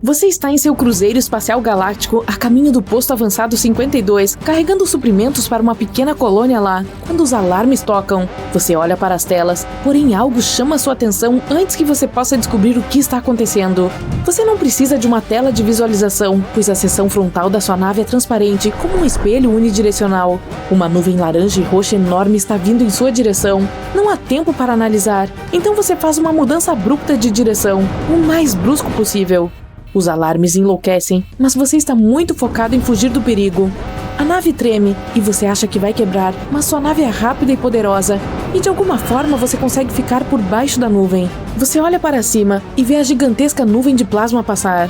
Você está em seu cruzeiro espacial galáctico a caminho do posto avançado 52, carregando suprimentos para uma pequena colônia lá. Quando os alarmes tocam, você olha para as telas, porém algo chama sua atenção antes que você possa descobrir o que está acontecendo. Você não precisa de uma tela de visualização, pois a seção frontal da sua nave é transparente como um espelho unidirecional. Uma nuvem laranja e roxa enorme está vindo em sua direção. Não há tempo para analisar, então você faz uma mudança abrupta de direção, o mais brusco possível. Os alarmes enlouquecem, mas você está muito focado em fugir do perigo. A nave treme e você acha que vai quebrar, mas sua nave é rápida e poderosa, e de alguma forma você consegue ficar por baixo da nuvem. Você olha para cima e vê a gigantesca nuvem de plasma passar.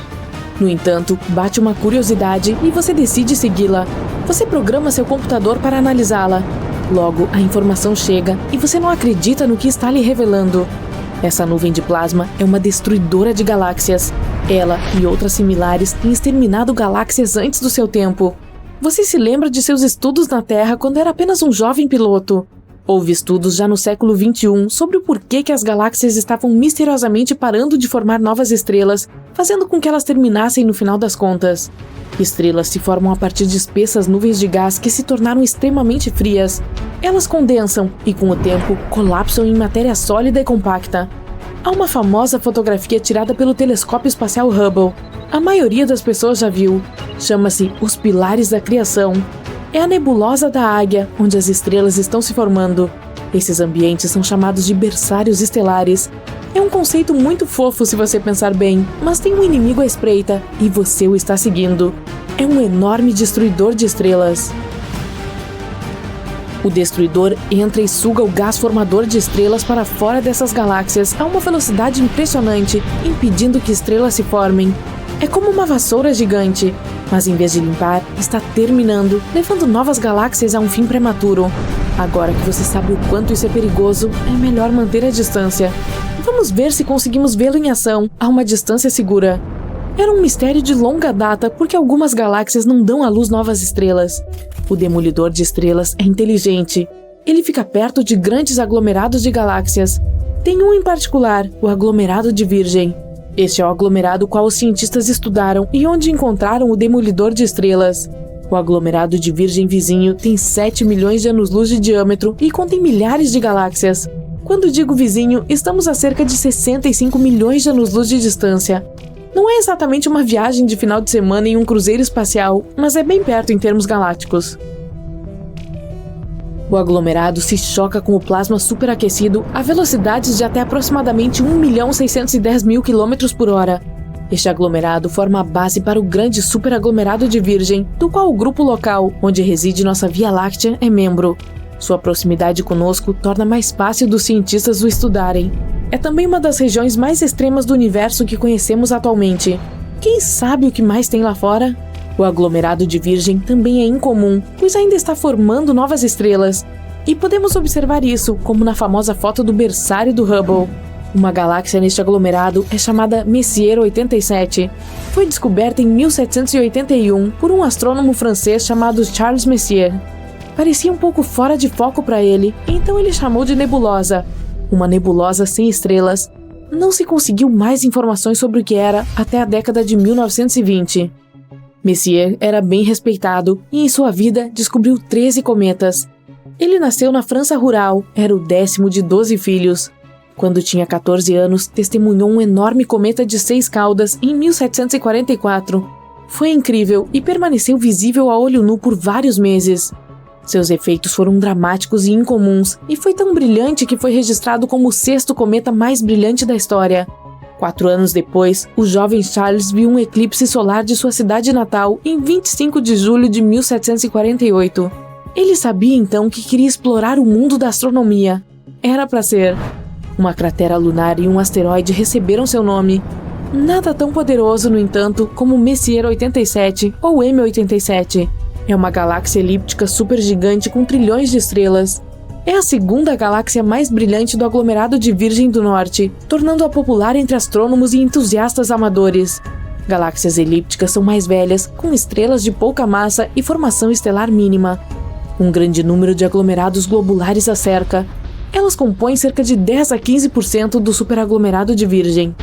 No entanto, bate uma curiosidade e você decide segui-la. Você programa seu computador para analisá-la. Logo, a informação chega e você não acredita no que está lhe revelando. Essa nuvem de plasma é uma destruidora de galáxias. Ela e outras similares têm exterminado galáxias antes do seu tempo. Você se lembra de seus estudos na Terra quando era apenas um jovem piloto. Houve estudos já no século XXI sobre o porquê que as galáxias estavam misteriosamente parando de formar novas estrelas, fazendo com que elas terminassem no final das contas. Estrelas se formam a partir de espessas nuvens de gás que se tornaram extremamente frias. Elas condensam e, com o tempo, colapsam em matéria sólida e compacta. Há uma famosa fotografia tirada pelo telescópio espacial Hubble. A maioria das pessoas já viu. Chama-se Os Pilares da Criação. É a nebulosa da Águia, onde as estrelas estão se formando. Esses ambientes são chamados de berçários estelares. É um conceito muito fofo se você pensar bem, mas tem um inimigo à espreita e você o está seguindo. É um enorme destruidor de estrelas. O destruidor entra e suga o gás formador de estrelas para fora dessas galáxias a uma velocidade impressionante, impedindo que estrelas se formem. É como uma vassoura gigante, mas em vez de limpar, está terminando, levando novas galáxias a um fim prematuro. Agora que você sabe o quanto isso é perigoso, é melhor manter a distância. Vamos ver se conseguimos vê-lo em ação, a uma distância segura. Era um mistério de longa data porque algumas galáxias não dão à luz novas estrelas. O Demolidor de Estrelas é inteligente. Ele fica perto de grandes aglomerados de galáxias. Tem um em particular, o aglomerado de Virgem. Este é o aglomerado qual os cientistas estudaram e onde encontraram o Demolidor de Estrelas. O aglomerado de Virgem vizinho tem 7 milhões de anos-luz de diâmetro e contém milhares de galáxias. Quando digo vizinho, estamos a cerca de 65 milhões de anos-luz de distância. Não é exatamente uma viagem de final de semana em um cruzeiro espacial, mas é bem perto em termos galácticos. O aglomerado se choca com o plasma superaquecido a velocidades de até aproximadamente 1.610.000 km/h. Este aglomerado forma a base para o grande superaglomerado de Virgem, do qual o grupo local, onde reside nossa Via Láctea, é membro. Sua proximidade conosco torna mais fácil dos cientistas o estudarem. É também uma das regiões mais extremas do universo que conhecemos atualmente. Quem sabe o que mais tem lá fora? O aglomerado de Virgem também é incomum, pois ainda está formando novas estrelas. E podemos observar isso, como na famosa foto do berçário do Hubble. Uma galáxia neste aglomerado é chamada Messier 87. Foi descoberta em 1781 por um astrônomo francês chamado Charles Messier. Parecia um pouco fora de foco para ele, então ele chamou de nebulosa. Uma nebulosa sem estrelas. Não se conseguiu mais informações sobre o que era até a década de 1920. Messier era bem respeitado e em sua vida descobriu 13 cometas. Ele nasceu na França rural, era o 10º de 12 filhos. Quando tinha 14 anos, testemunhou um enorme cometa de 6 caudas em 1744. Foi incrível e permaneceu visível a olho nu por vários meses. Seus efeitos foram dramáticos e incomuns, e foi tão brilhante que foi registrado como o 6º cometa mais brilhante da história. 4 anos depois, o jovem Charles viu um eclipse solar de sua cidade natal em 25 de julho de 1748. Ele sabia então que queria explorar o mundo da astronomia. Era para ser. Uma cratera lunar e um asteroide receberam seu nome. Nada tão poderoso, no entanto, como Messier 87 ou M87. É uma galáxia elíptica supergigante com trilhões de estrelas. É a segunda galáxia mais brilhante do aglomerado de Virgem do Norte, tornando-a popular entre astrônomos e entusiastas amadores. Galáxias elípticas são mais velhas, com estrelas de pouca massa e formação estelar mínima. Um grande número de aglomerados globulares a cerca. Elas compõem cerca de 10 a 15% do superaglomerado de Virgem.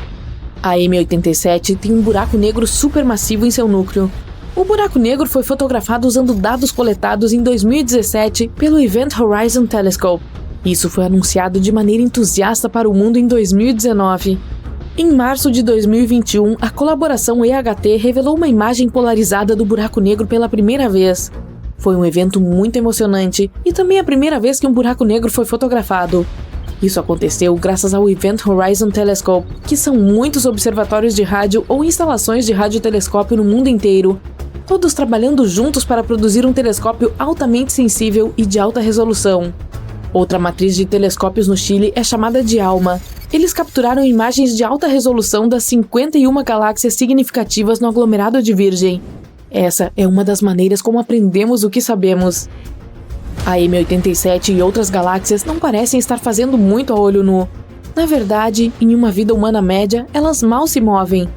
A M87 tem um buraco negro supermassivo em seu núcleo. O buraco negro foi fotografado usando dados coletados em 2017 pelo Event Horizon Telescope. Isso foi anunciado de maneira entusiasta para o mundo em 2019. Em março de 2021, a colaboração EHT revelou uma imagem polarizada do buraco negro pela primeira vez. Foi um evento muito emocionante e também a primeira vez que um buraco negro foi fotografado. Isso aconteceu graças ao Event Horizon Telescope, que são muitos observatórios de rádio ou instalações de radiotelescópio no mundo inteiro, todos trabalhando juntos para produzir um telescópio altamente sensível e de alta resolução. Outra matriz de telescópios no Chile é chamada de ALMA. Eles capturaram imagens de alta resolução das 51 galáxias significativas no aglomerado de Virgem. Essa é uma das maneiras como aprendemos o que sabemos. A M87 e outras galáxias não parecem estar fazendo muito a olho nu. Na verdade, em uma vida humana média, elas mal se movem.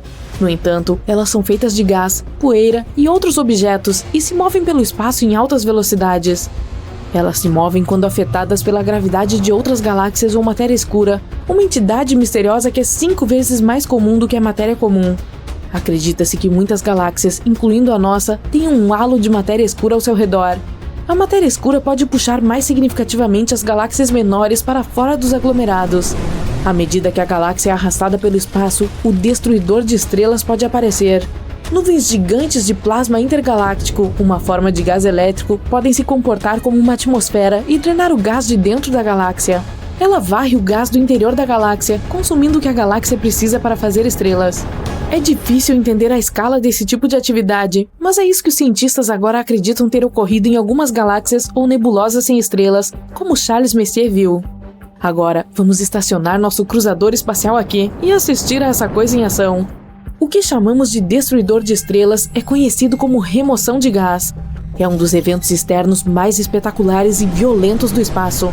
No entanto, elas são feitas de gás, poeira e outros objetos e se movem pelo espaço em altas velocidades. Elas se movem quando afetadas pela gravidade de outras galáxias ou matéria escura, uma entidade misteriosa que é 5 vezes mais comum do que a matéria comum. Acredita-se que muitas galáxias, incluindo a nossa, têm um halo de matéria escura ao seu redor. A matéria escura pode puxar mais significativamente as galáxias menores para fora dos aglomerados. À medida que a galáxia é arrastada pelo espaço, o destruidor de estrelas pode aparecer. Nuvens gigantes de plasma intergaláctico, uma forma de gás elétrico, podem se comportar como uma atmosfera e drenar o gás de dentro da galáxia. Ela varre o gás do interior da galáxia, consumindo o que a galáxia precisa para fazer estrelas. É difícil entender a escala desse tipo de atividade, mas é isso que os cientistas agora acreditam ter ocorrido em algumas galáxias ou nebulosas sem estrelas, como Charles Messier viu. Agora, vamos estacionar nosso cruzador espacial aqui e assistir a essa coisa em ação. O que chamamos de destruidor de estrelas é conhecido como remoção de gás. É um dos eventos externos mais espetaculares e violentos do espaço.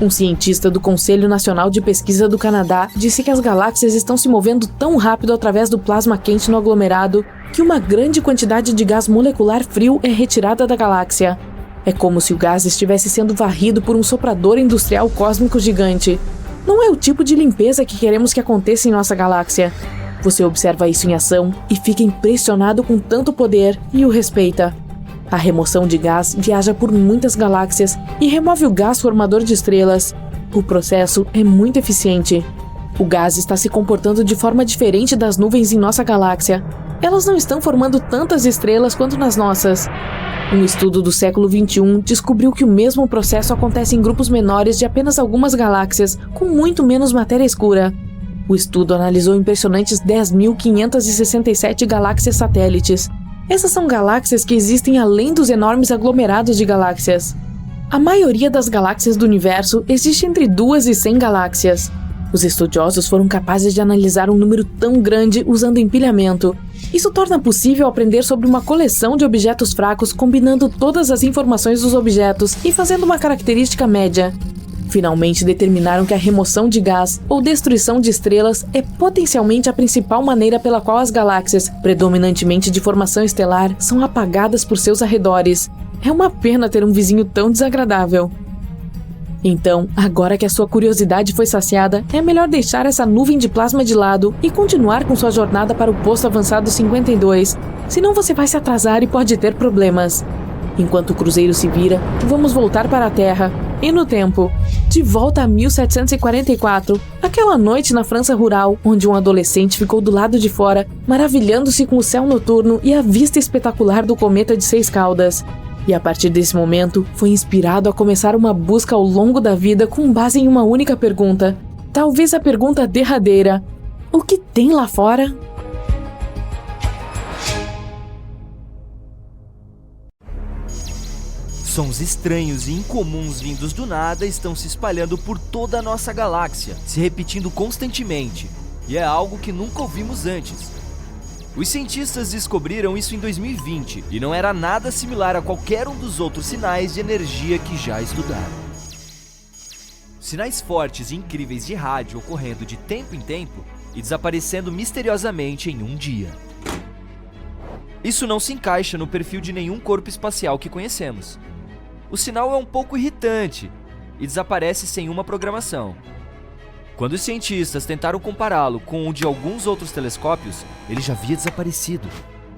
Um cientista do Conselho Nacional de Pesquisa do Canadá disse que as galáxias estão se movendo tão rápido através do plasma quente no aglomerado que uma grande quantidade de gás molecular frio é retirada da galáxia. É como se o gás estivesse sendo varrido por um soprador industrial cósmico gigante. Não é o tipo de limpeza que queremos que aconteça em nossa galáxia. Você observa isso em ação e fica impressionado com tanto poder e o respeita. A remoção de gás viaja por muitas galáxias e remove o gás formador de estrelas. O processo é muito eficiente. O gás está se comportando de forma diferente das nuvens em nossa galáxia. Elas não estão formando tantas estrelas quanto nas nossas. Um estudo do século XXI descobriu que o mesmo processo acontece em grupos menores de apenas algumas galáxias, com muito menos matéria escura. O estudo analisou impressionantes 10.567 galáxias satélites. Essas são galáxias que existem além dos enormes aglomerados de galáxias. A maioria das galáxias do universo existe entre 2 e 100 galáxias. Os estudiosos foram capazes de analisar um número tão grande usando empilhamento. Isso torna possível aprender sobre uma coleção de objetos fracos combinando todas as informações dos objetos e fazendo uma característica média. Finalmente determinaram que a remoção de gás ou destruição de estrelas é potencialmente a principal maneira pela qual as galáxias, predominantemente de formação estelar, são apagadas por seus arredores. É uma pena ter um vizinho tão desagradável. Então, agora que a sua curiosidade foi saciada, é melhor deixar essa nuvem de plasma de lado e continuar com sua jornada para o posto avançado 52, senão você vai se atrasar e pode ter problemas. Enquanto o cruzeiro se vira, vamos voltar para a Terra. E no tempo, de volta a 1744, aquela noite na França rural, onde um adolescente ficou do lado de fora, maravilhando-se com o céu noturno e a vista espetacular do cometa de 6 caudas. E a partir desse momento, foi inspirado a começar uma busca ao longo da vida com base em uma única pergunta. Talvez a pergunta derradeira: o que tem lá fora? Sons estranhos e incomuns vindos do nada estão se espalhando por toda a nossa galáxia, se repetindo constantemente, e é algo que nunca ouvimos antes. Os cientistas descobriram isso em 2020 e não era nada similar a qualquer um dos outros sinais de energia que já estudaram. Sinais fortes e incríveis de rádio ocorrendo de tempo em tempo e desaparecendo misteriosamente em um dia. Isso não se encaixa no perfil de nenhum corpo espacial que conhecemos. O sinal é um pouco irritante e desaparece sem uma programação. Quando os cientistas tentaram compará-lo com o de alguns outros telescópios, ele já havia desaparecido.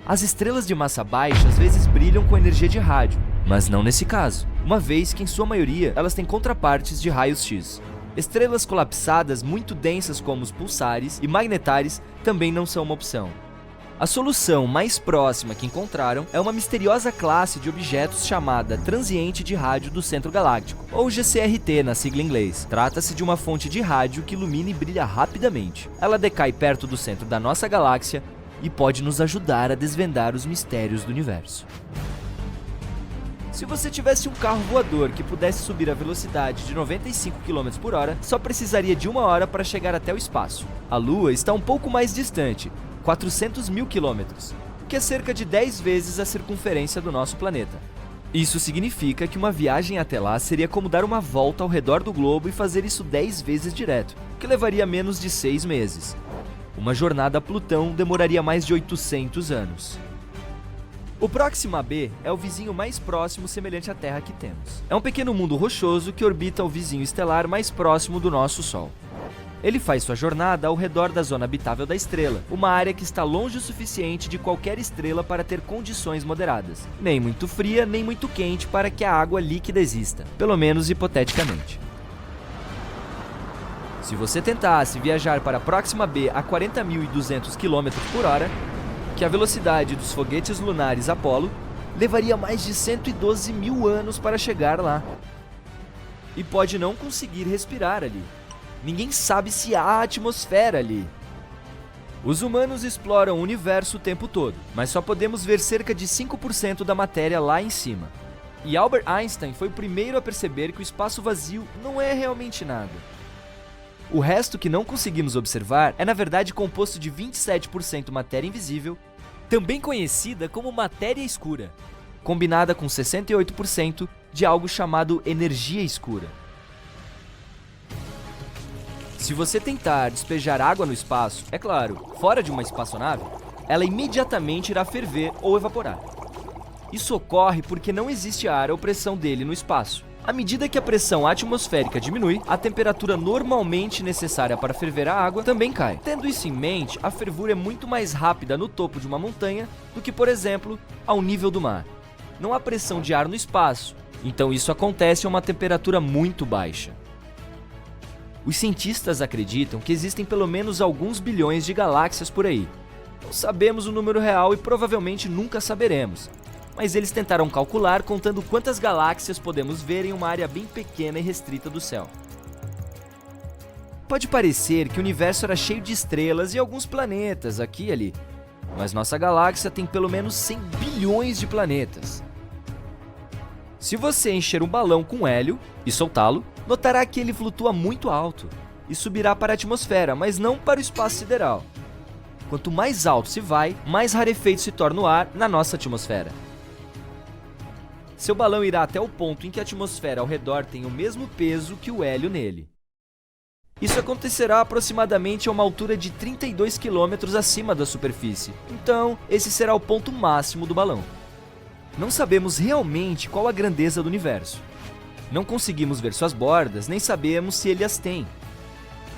As estrelas de massa baixa às vezes brilham com energia de rádio, mas não nesse caso, uma vez que em sua maioria elas têm contrapartes de raios X. Estrelas colapsadas muito densas como os pulsares e magnetares também não são uma opção. A solução mais próxima que encontraram é uma misteriosa classe de objetos chamada transiente de rádio do centro galáctico, ou GCRT na sigla em inglês. Trata-se de uma fonte de rádio que ilumina e brilha rapidamente. Ela decai perto do centro da nossa galáxia e pode nos ajudar a desvendar os mistérios do universo. Se você tivesse um carro voador que pudesse subir a velocidade de 95 km por hora, só precisaria de 1 hora para chegar até o espaço. A Lua está um pouco mais distante, 400 mil quilômetros, que é cerca de 10 vezes a circunferência do nosso planeta. Isso significa que uma viagem até lá seria como dar uma volta ao redor do globo e fazer isso 10 vezes direto, que levaria menos de 6 meses. Uma jornada a Plutão demoraria mais de 800 anos. O Próxima b é o vizinho mais próximo semelhante à Terra que temos. É um pequeno mundo rochoso que orbita o vizinho estelar mais próximo do nosso Sol. Ele faz sua jornada ao redor da zona habitável da estrela, uma área que está longe o suficiente de qualquer estrela para ter condições moderadas, nem muito fria nem muito quente para que a água líquida exista, pelo menos hipoteticamente. Se você tentasse viajar para a Próxima b a 40.200 km por hora, que é a velocidade dos foguetes lunares Apollo, levaria mais de 112 mil anos para chegar lá. E pode não conseguir respirar ali. Ninguém sabe se há atmosfera ali. Os humanos exploram o universo o tempo todo, mas só podemos ver cerca de 5% da matéria lá em cima. E Albert Einstein foi o primeiro a perceber que o espaço vazio não é realmente nada. O resto que não conseguimos observar é na verdade composto de 27% matéria invisível, também conhecida como matéria escura, combinada com 68% de algo chamado energia escura. Se você tentar despejar água no espaço, é claro, fora de uma espaçonave, ela imediatamente irá ferver ou evaporar. Isso ocorre porque não existe ar ou pressão dele no espaço. À medida que a pressão atmosférica diminui, a temperatura normalmente necessária para ferver a água também cai. Tendo isso em mente, a fervura é muito mais rápida no topo de uma montanha do que, por exemplo, ao nível do mar. Não há pressão de ar no espaço, então isso acontece a uma temperatura muito baixa. Os cientistas acreditam que existem pelo menos alguns bilhões de galáxias por aí. Não sabemos o número real e provavelmente nunca saberemos, mas eles tentaram calcular contando quantas galáxias podemos ver em uma área bem pequena e restrita do céu. Pode parecer que o universo era cheio de estrelas e alguns planetas aqui e ali, mas nossa galáxia tem pelo menos 100 bilhões de planetas. Se você encher um balão com hélio e soltá-lo, notará que ele flutua muito alto e subirá para a atmosfera, mas não para o espaço sideral. Quanto mais alto se vai, mais rarefeito se torna o ar na nossa atmosfera. Seu balão irá até o ponto em que a atmosfera ao redor tem o mesmo peso que o hélio nele. Isso acontecerá aproximadamente a uma altura de 32 km acima da superfície, então esse será o ponto máximo do balão. Não sabemos realmente qual a grandeza do universo. Não conseguimos ver suas bordas, nem sabemos se ele as tem.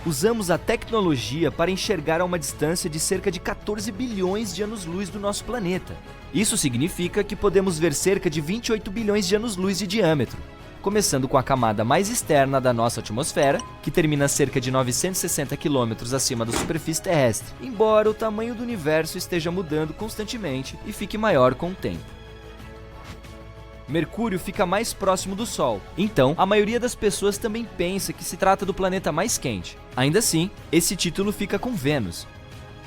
Usamos a tecnologia para enxergar a uma distância de cerca de 14 bilhões de anos-luz do nosso planeta. Isso significa que podemos ver cerca de 28 bilhões de anos-luz de diâmetro, começando com a camada mais externa da nossa atmosfera, que termina a cerca de 960 km acima da superfície terrestre, embora o tamanho do universo esteja mudando constantemente e fique maior com o tempo. Mercúrio fica mais próximo do Sol, então a maioria das pessoas também pensa que se trata do planeta mais quente. Ainda assim, esse título fica com Vênus,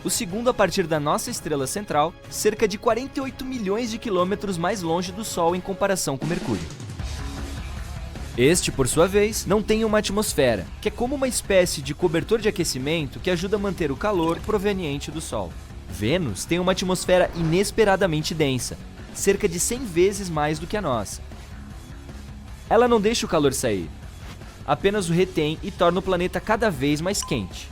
o segundo a partir da nossa estrela central, cerca de 48 milhões de quilômetros mais longe do Sol em comparação com Mercúrio. Este, por sua vez, não tem uma atmosfera, que é como uma espécie de cobertor de aquecimento que ajuda a manter o calor proveniente do Sol. Vênus tem uma atmosfera inesperadamente densa, cerca de 100 vezes mais do que a nossa. Ela não deixa o calor sair, apenas o retém e torna o planeta cada vez mais quente.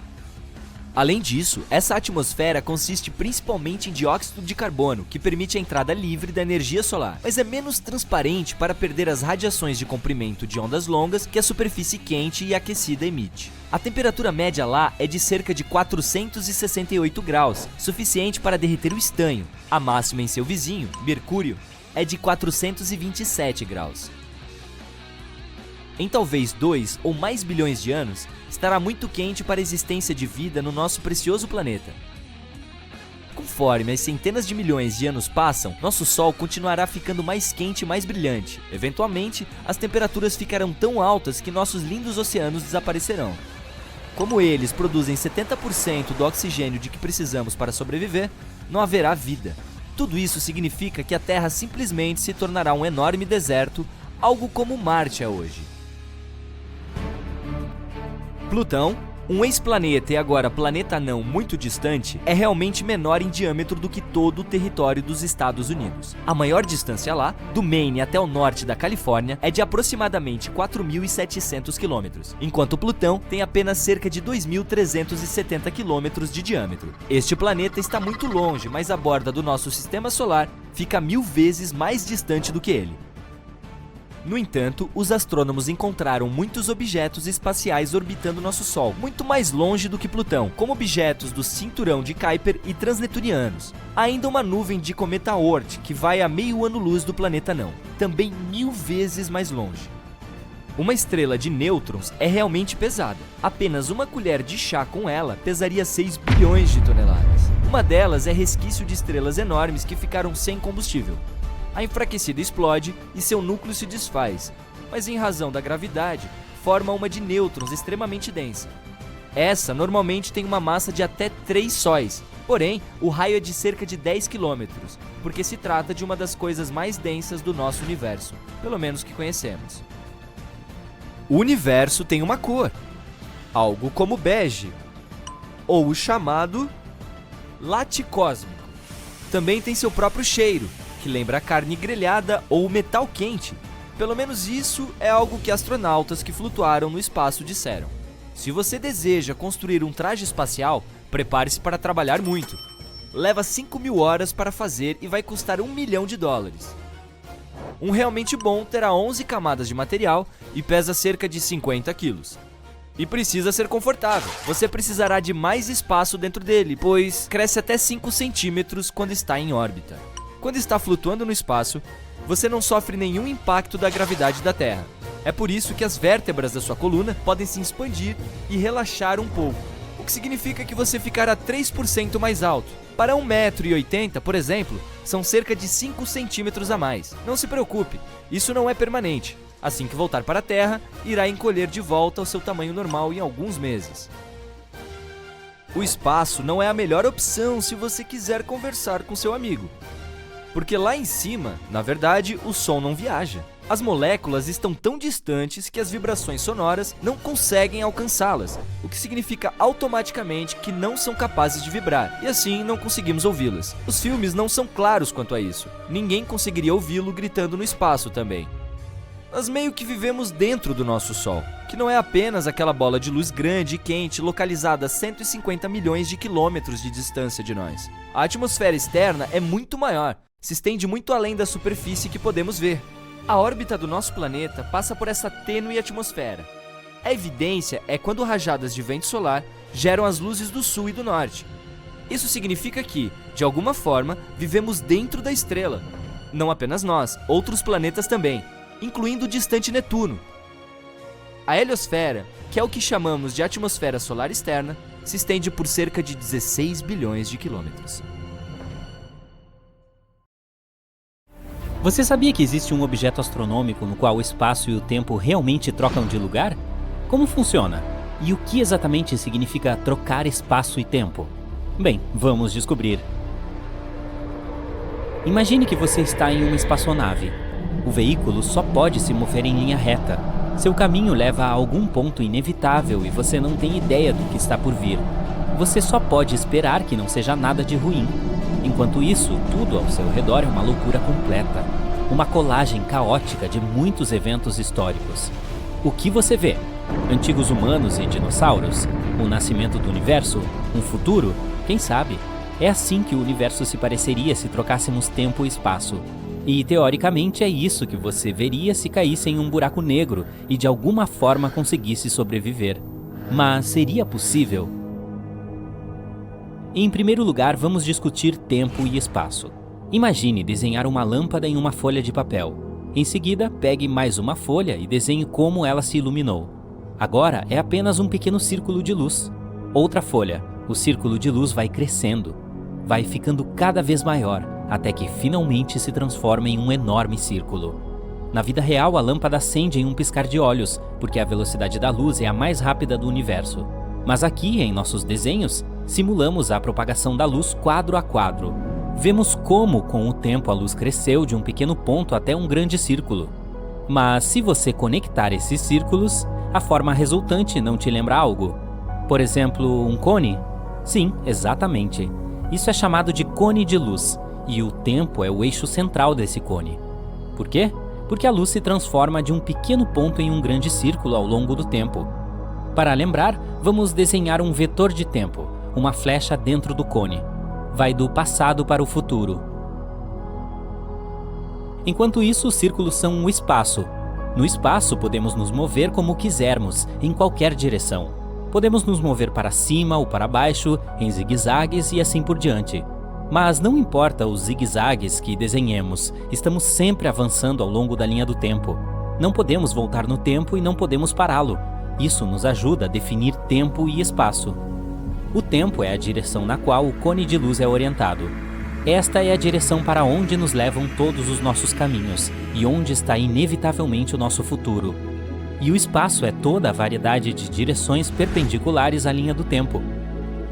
Além disso, essa atmosfera consiste principalmente em dióxido de carbono, que permite a entrada livre da energia solar, mas é menos transparente para perder as radiações de comprimento de ondas longas que a superfície quente e aquecida emite. A temperatura média lá é de cerca de 468 graus, suficiente para derreter o estanho. A máxima em seu vizinho, Mercúrio, é de 427 graus. Em talvez 2 ou mais bilhões de anos, estará muito quente para a existência de vida no nosso precioso planeta. Conforme as centenas de milhões de anos passam, nosso Sol continuará ficando mais quente e mais brilhante. Eventualmente, as temperaturas ficarão tão altas que nossos lindos oceanos desaparecerão. Como eles produzem 70% do oxigênio de que precisamos para sobreviver, não haverá vida. Tudo isso significa que a Terra simplesmente se tornará um enorme deserto, algo como Marte é hoje. Plutão, um ex-planeta e agora planeta não muito distante, é realmente menor em diâmetro do que todo o território dos Estados Unidos. A maior distância lá, do Maine até o norte da Califórnia, é de aproximadamente 4.700 quilômetros, enquanto Plutão tem apenas cerca de 2.370 quilômetros de diâmetro. Este planeta está muito longe, mas a borda do nosso sistema solar fica 1000 vezes mais distante do que ele. No entanto, os astrônomos encontraram muitos objetos espaciais orbitando nosso Sol, muito mais longe do que Plutão, como objetos do cinturão de Kuiper e transneptunianos. Há ainda uma nuvem de cometa Oort, que vai a meio ano-luz do planeta não, também 1000 vezes mais longe. Uma estrela de nêutrons é realmente pesada. Apenas uma colher de chá com ela pesaria 6 bilhões de toneladas. Uma delas é resquício de estrelas enormes que ficaram sem combustível. A enfraquecida explode e seu núcleo se desfaz, mas em razão da gravidade, forma uma de nêutrons extremamente densa. Essa normalmente tem uma massa de até 3 sóis, porém o raio é de cerca de 10 km, porque se trata de uma das coisas mais densas do nosso universo, pelo menos que conhecemos. O universo tem uma cor, algo como bege, ou o chamado laticósmico. Também tem seu próprio cheiro, que lembra a carne grelhada ou metal quente. Pelo menos isso é algo que astronautas que flutuaram no espaço disseram. Se você deseja construir um traje espacial, prepare-se para trabalhar muito. Leva 5.000 horas para fazer e vai custar $1 milhão. Um realmente bom terá 11 camadas de material e pesa cerca de 50 quilos. E precisa ser confortável. Você precisará de mais espaço dentro dele, pois cresce até 5 centímetros quando está em órbita. Quando está flutuando no espaço, você não sofre nenhum impacto da gravidade da Terra. É por isso que as vértebras da sua coluna podem se expandir e relaxar um pouco, o que significa que você ficará 3% mais alto. Para 1,80 m, por exemplo, são cerca de 5 centímetros a mais. Não se preocupe, isso não é permanente. Assim que voltar para a Terra, irá encolher de volta ao seu tamanho normal em alguns meses. O espaço não é a melhor opção se você quiser conversar com seu amigo. Porque lá em cima, na verdade, o som não viaja. As moléculas estão tão distantes que as vibrações sonoras não conseguem alcançá-las, o que significa automaticamente que não são capazes de vibrar, e assim não conseguimos ouvi-las. Os filmes não são claros quanto a isso. Ninguém conseguiria ouvi-lo gritando no espaço também. Nós meio que vivemos dentro do nosso Sol, que não é apenas aquela bola de luz grande e quente localizada a 150 milhões de quilômetros de distância de nós. A atmosfera externa é muito maior, se estende muito além da superfície que podemos ver. A órbita do nosso planeta passa por essa tênue atmosfera. A evidência é quando rajadas de vento solar geram as luzes do sul e do norte. Isso significa que, de alguma forma, vivemos dentro da estrela. Não apenas nós, outros planetas também, incluindo o distante Netuno. A heliosfera, que é o que chamamos de atmosfera solar externa, se estende por cerca de 16 bilhões de quilômetros. Você sabia que existe um objeto astronômico no qual o espaço e o tempo realmente trocam de lugar? Como funciona? E o que exatamente significa trocar espaço e tempo? Bem, vamos descobrir. Imagine que você está em uma espaçonave. O veículo só pode se mover em linha reta. Seu caminho leva a algum ponto inevitável e você não tem ideia do que está por vir. Você só pode esperar que não seja nada de ruim. Enquanto isso, tudo ao seu redor é uma loucura completa. Uma colagem caótica de muitos eventos históricos. O que você vê? Antigos humanos e dinossauros? O nascimento do universo? Um futuro? Quem sabe? É assim que o universo se pareceria se trocássemos tempo e espaço. E, teoricamente, é isso que você veria se caísse em um buraco negro e de alguma forma conseguisse sobreviver. Mas seria possível? Em primeiro lugar, vamos discutir tempo e espaço. Imagine desenhar uma lâmpada em uma folha de papel. Em seguida, pegue mais uma folha e desenhe como ela se iluminou. Agora é apenas um pequeno círculo de luz. Outra folha. O círculo de luz vai crescendo. Vai ficando cada vez maior, até que finalmente se transforma em um enorme círculo. Na vida real, a lâmpada acende em um piscar de olhos, porque a velocidade da luz é a mais rápida do universo. Mas aqui, em nossos desenhos, simulamos a propagação da luz quadro a quadro. Vemos como, com o tempo, a luz cresceu de um pequeno ponto até um grande círculo. Mas se você conectar esses círculos, a forma resultante não te lembra algo? Por exemplo, um cone? Sim, exatamente. Isso é chamado de cone de luz, e o tempo é o eixo central desse cone. Por quê? Porque a luz se transforma de um pequeno ponto em um grande círculo ao longo do tempo. Para lembrar, vamos desenhar um vetor de tempo, uma flecha dentro do cone. Vai do passado para o futuro. Enquanto isso, os círculos são o espaço. No espaço, podemos nos mover como quisermos, em qualquer direção. Podemos nos mover para cima ou para baixo, em zigue-zagues e assim por diante. Mas não importa os zigue-zagues que desenhemos, estamos sempre avançando ao longo da linha do tempo. Não podemos voltar no tempo e não podemos pará-lo. Isso nos ajuda a definir tempo e espaço. O tempo é a direção na qual o cone de luz é orientado. Esta é a direção para onde nos levam todos os nossos caminhos e onde está inevitavelmente o nosso futuro. E o espaço é toda a variedade de direções perpendiculares à linha do tempo.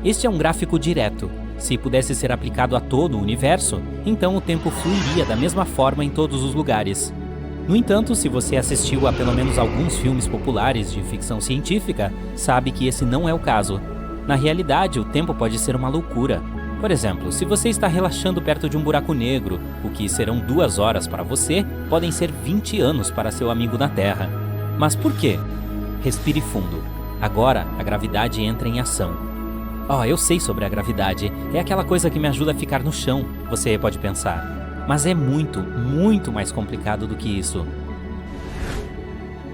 Este é um gráfico direto. Se pudesse ser aplicado a todo o universo, então o tempo fluiria da mesma forma em todos os lugares. No entanto, se você assistiu a pelo menos alguns filmes populares de ficção científica, sabe que esse não é o caso. Na realidade, o tempo pode ser uma loucura. Por exemplo, se você está relaxando perto de um buraco negro, o que serão 2 horas para você, podem ser 20 anos para seu amigo na Terra. Mas por quê? Respire fundo. Agora, a gravidade entra em ação. Eu sei sobre a gravidade. É aquela coisa que me ajuda a ficar no chão, você pode pensar. Mas é muito, muito mais complicado do que isso.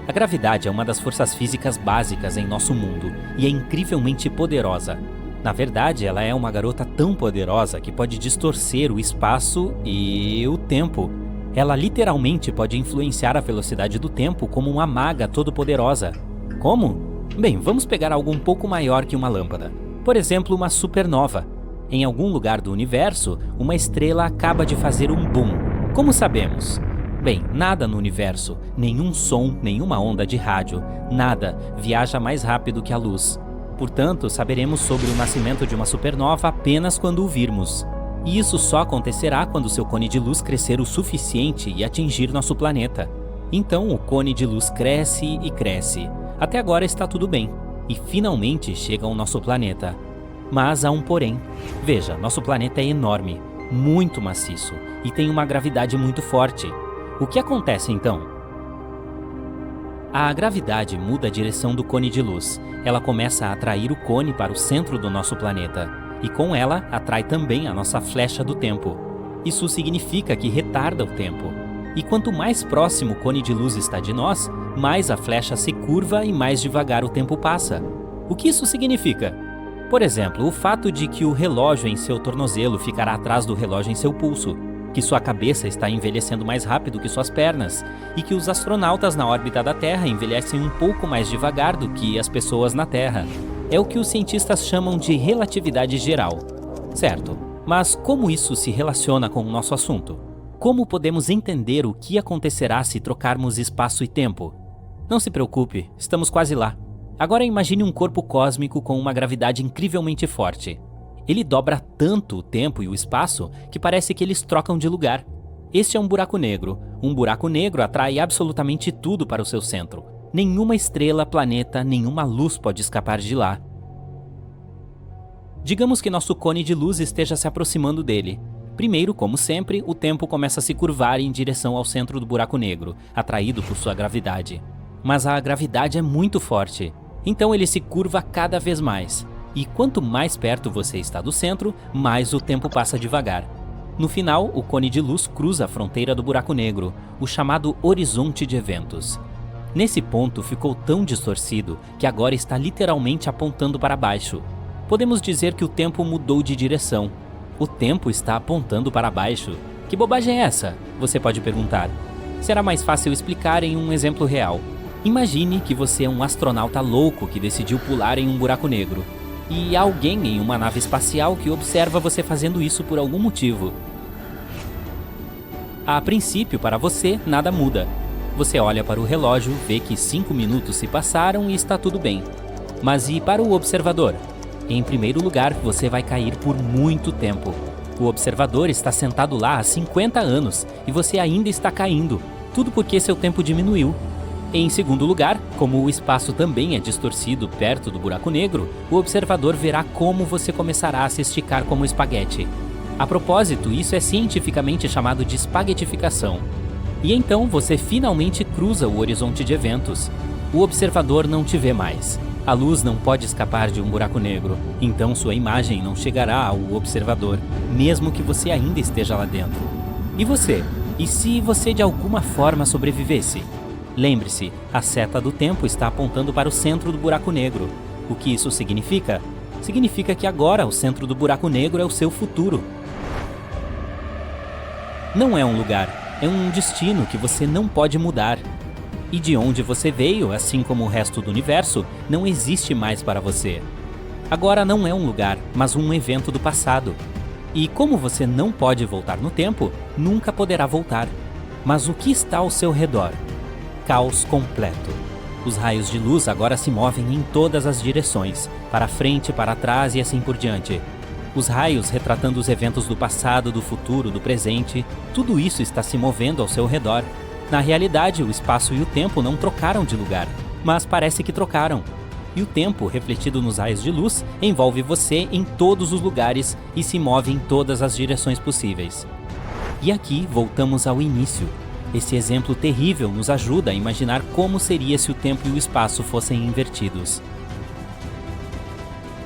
A gravidade é uma das forças físicas básicas em nosso mundo e é incrivelmente poderosa. Na verdade, ela é uma garota tão poderosa que pode distorcer o espaço e o tempo. Ela literalmente pode influenciar a velocidade do tempo como uma maga todo-poderosa. Como? Bem, vamos pegar algo um pouco maior que uma lâmpada. Por exemplo, uma supernova. Em algum lugar do universo, uma estrela acaba de fazer um boom. Como sabemos? Bem, nada no universo, nenhum som, nenhuma onda de rádio, nada viaja mais rápido que a luz. Portanto, saberemos sobre o nascimento de uma supernova apenas quando o virmos. E isso só acontecerá quando seu cone de luz crescer o suficiente e atingir nosso planeta. Então o cone de luz cresce e cresce. Até agora está tudo bem. E finalmente chega ao nosso planeta. Mas há um porém. Veja, nosso planeta é enorme, muito maciço e tem uma gravidade muito forte. O que acontece então? A gravidade muda a direção do cone de luz. Ela começa a atrair o cone para o centro do nosso planeta. E com ela, atrai também a nossa flecha do tempo. Isso significa que retarda o tempo. E quanto mais próximo o cone de luz está de nós, mais a flecha se curva e mais devagar o tempo passa. O que isso significa? Por exemplo, o fato de que o relógio em seu tornozelo ficará atrás do relógio em seu pulso, que sua cabeça está envelhecendo mais rápido que suas pernas, e que os astronautas na órbita da Terra envelhecem um pouco mais devagar do que as pessoas na Terra. É o que os cientistas chamam de relatividade geral. Certo, mas como isso se relaciona com o nosso assunto? Como podemos entender o que acontecerá se trocarmos espaço e tempo? Não se preocupe, estamos quase lá. Agora imagine um corpo cósmico com uma gravidade incrivelmente forte. Ele dobra tanto o tempo e o espaço que parece que eles trocam de lugar. Este é um buraco negro. Um buraco negro atrai absolutamente tudo para o seu centro. Nenhuma estrela, planeta, nenhuma luz pode escapar de lá. Digamos que nosso cone de luz esteja se aproximando dele. Primeiro, como sempre, o tempo começa a se curvar em direção ao centro do buraco negro, atraído por sua gravidade. mas a gravidade é muito forte, então ele se curva cada vez mais. E quanto mais perto você está do centro, mais o tempo passa devagar. No final, o cone de luz cruza a fronteira do buraco negro, o chamado horizonte de eventos. Nesse ponto ficou tão distorcido que agora está literalmente apontando para baixo. Podemos dizer que o tempo mudou de direção. O tempo está apontando para baixo. Que bobagem é essa? Você pode perguntar. Será mais fácil explicar em um exemplo real. Imagine que você é um astronauta louco que decidiu pular em um buraco negro. E há alguém em uma nave espacial que observa você fazendo isso por algum motivo. A princípio, para você, nada muda. Você olha para o relógio, vê que 5 minutos se passaram e está tudo bem. Mas e para o observador? Em primeiro lugar, você vai cair por muito tempo. O observador está sentado lá há 50 anos e você ainda está caindo. Tudo porque seu tempo diminuiu. Em segundo lugar, como o espaço também é distorcido perto do buraco negro, o observador verá como você começará a se esticar como espaguete. A propósito, isso é cientificamente chamado de espaguetificação. E então você finalmente cruza o horizonte de eventos. O observador não te vê mais. A luz não pode escapar de um buraco negro, então sua imagem não chegará ao observador, mesmo que você ainda esteja lá dentro. E você? E se você de alguma forma sobrevivesse? Lembre-se, a seta do tempo está apontando para o centro do buraco negro. O que isso significa? Significa que agora o centro do buraco negro é o seu futuro. Não é um lugar, é um destino que você não pode mudar. E de onde você veio, assim como o resto do universo, não existe mais para você. Agora não é um lugar, mas um evento do passado. E como você não pode voltar no tempo, nunca poderá voltar. Mas o que está ao seu redor? Caos completo. Os raios de luz agora se movem em todas as direções, para frente, para trás e assim por diante. Os raios retratando os eventos do passado, do futuro, do presente, tudo isso está se movendo ao seu redor. Na realidade, o espaço e o tempo não trocaram de lugar, mas parece que trocaram. E o tempo, refletido nos raios de luz, envolve você em todos os lugares e se move em todas as direções possíveis. E aqui voltamos ao início. Esse exemplo terrível nos ajuda a imaginar como seria se o tempo e o espaço fossem invertidos.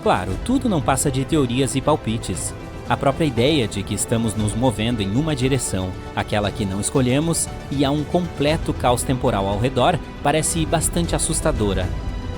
Claro, tudo não passa de teorias e palpites. A própria ideia de que estamos nos movendo em uma direção, aquela que não escolhemos, e há um completo caos temporal ao redor, parece bastante assustadora.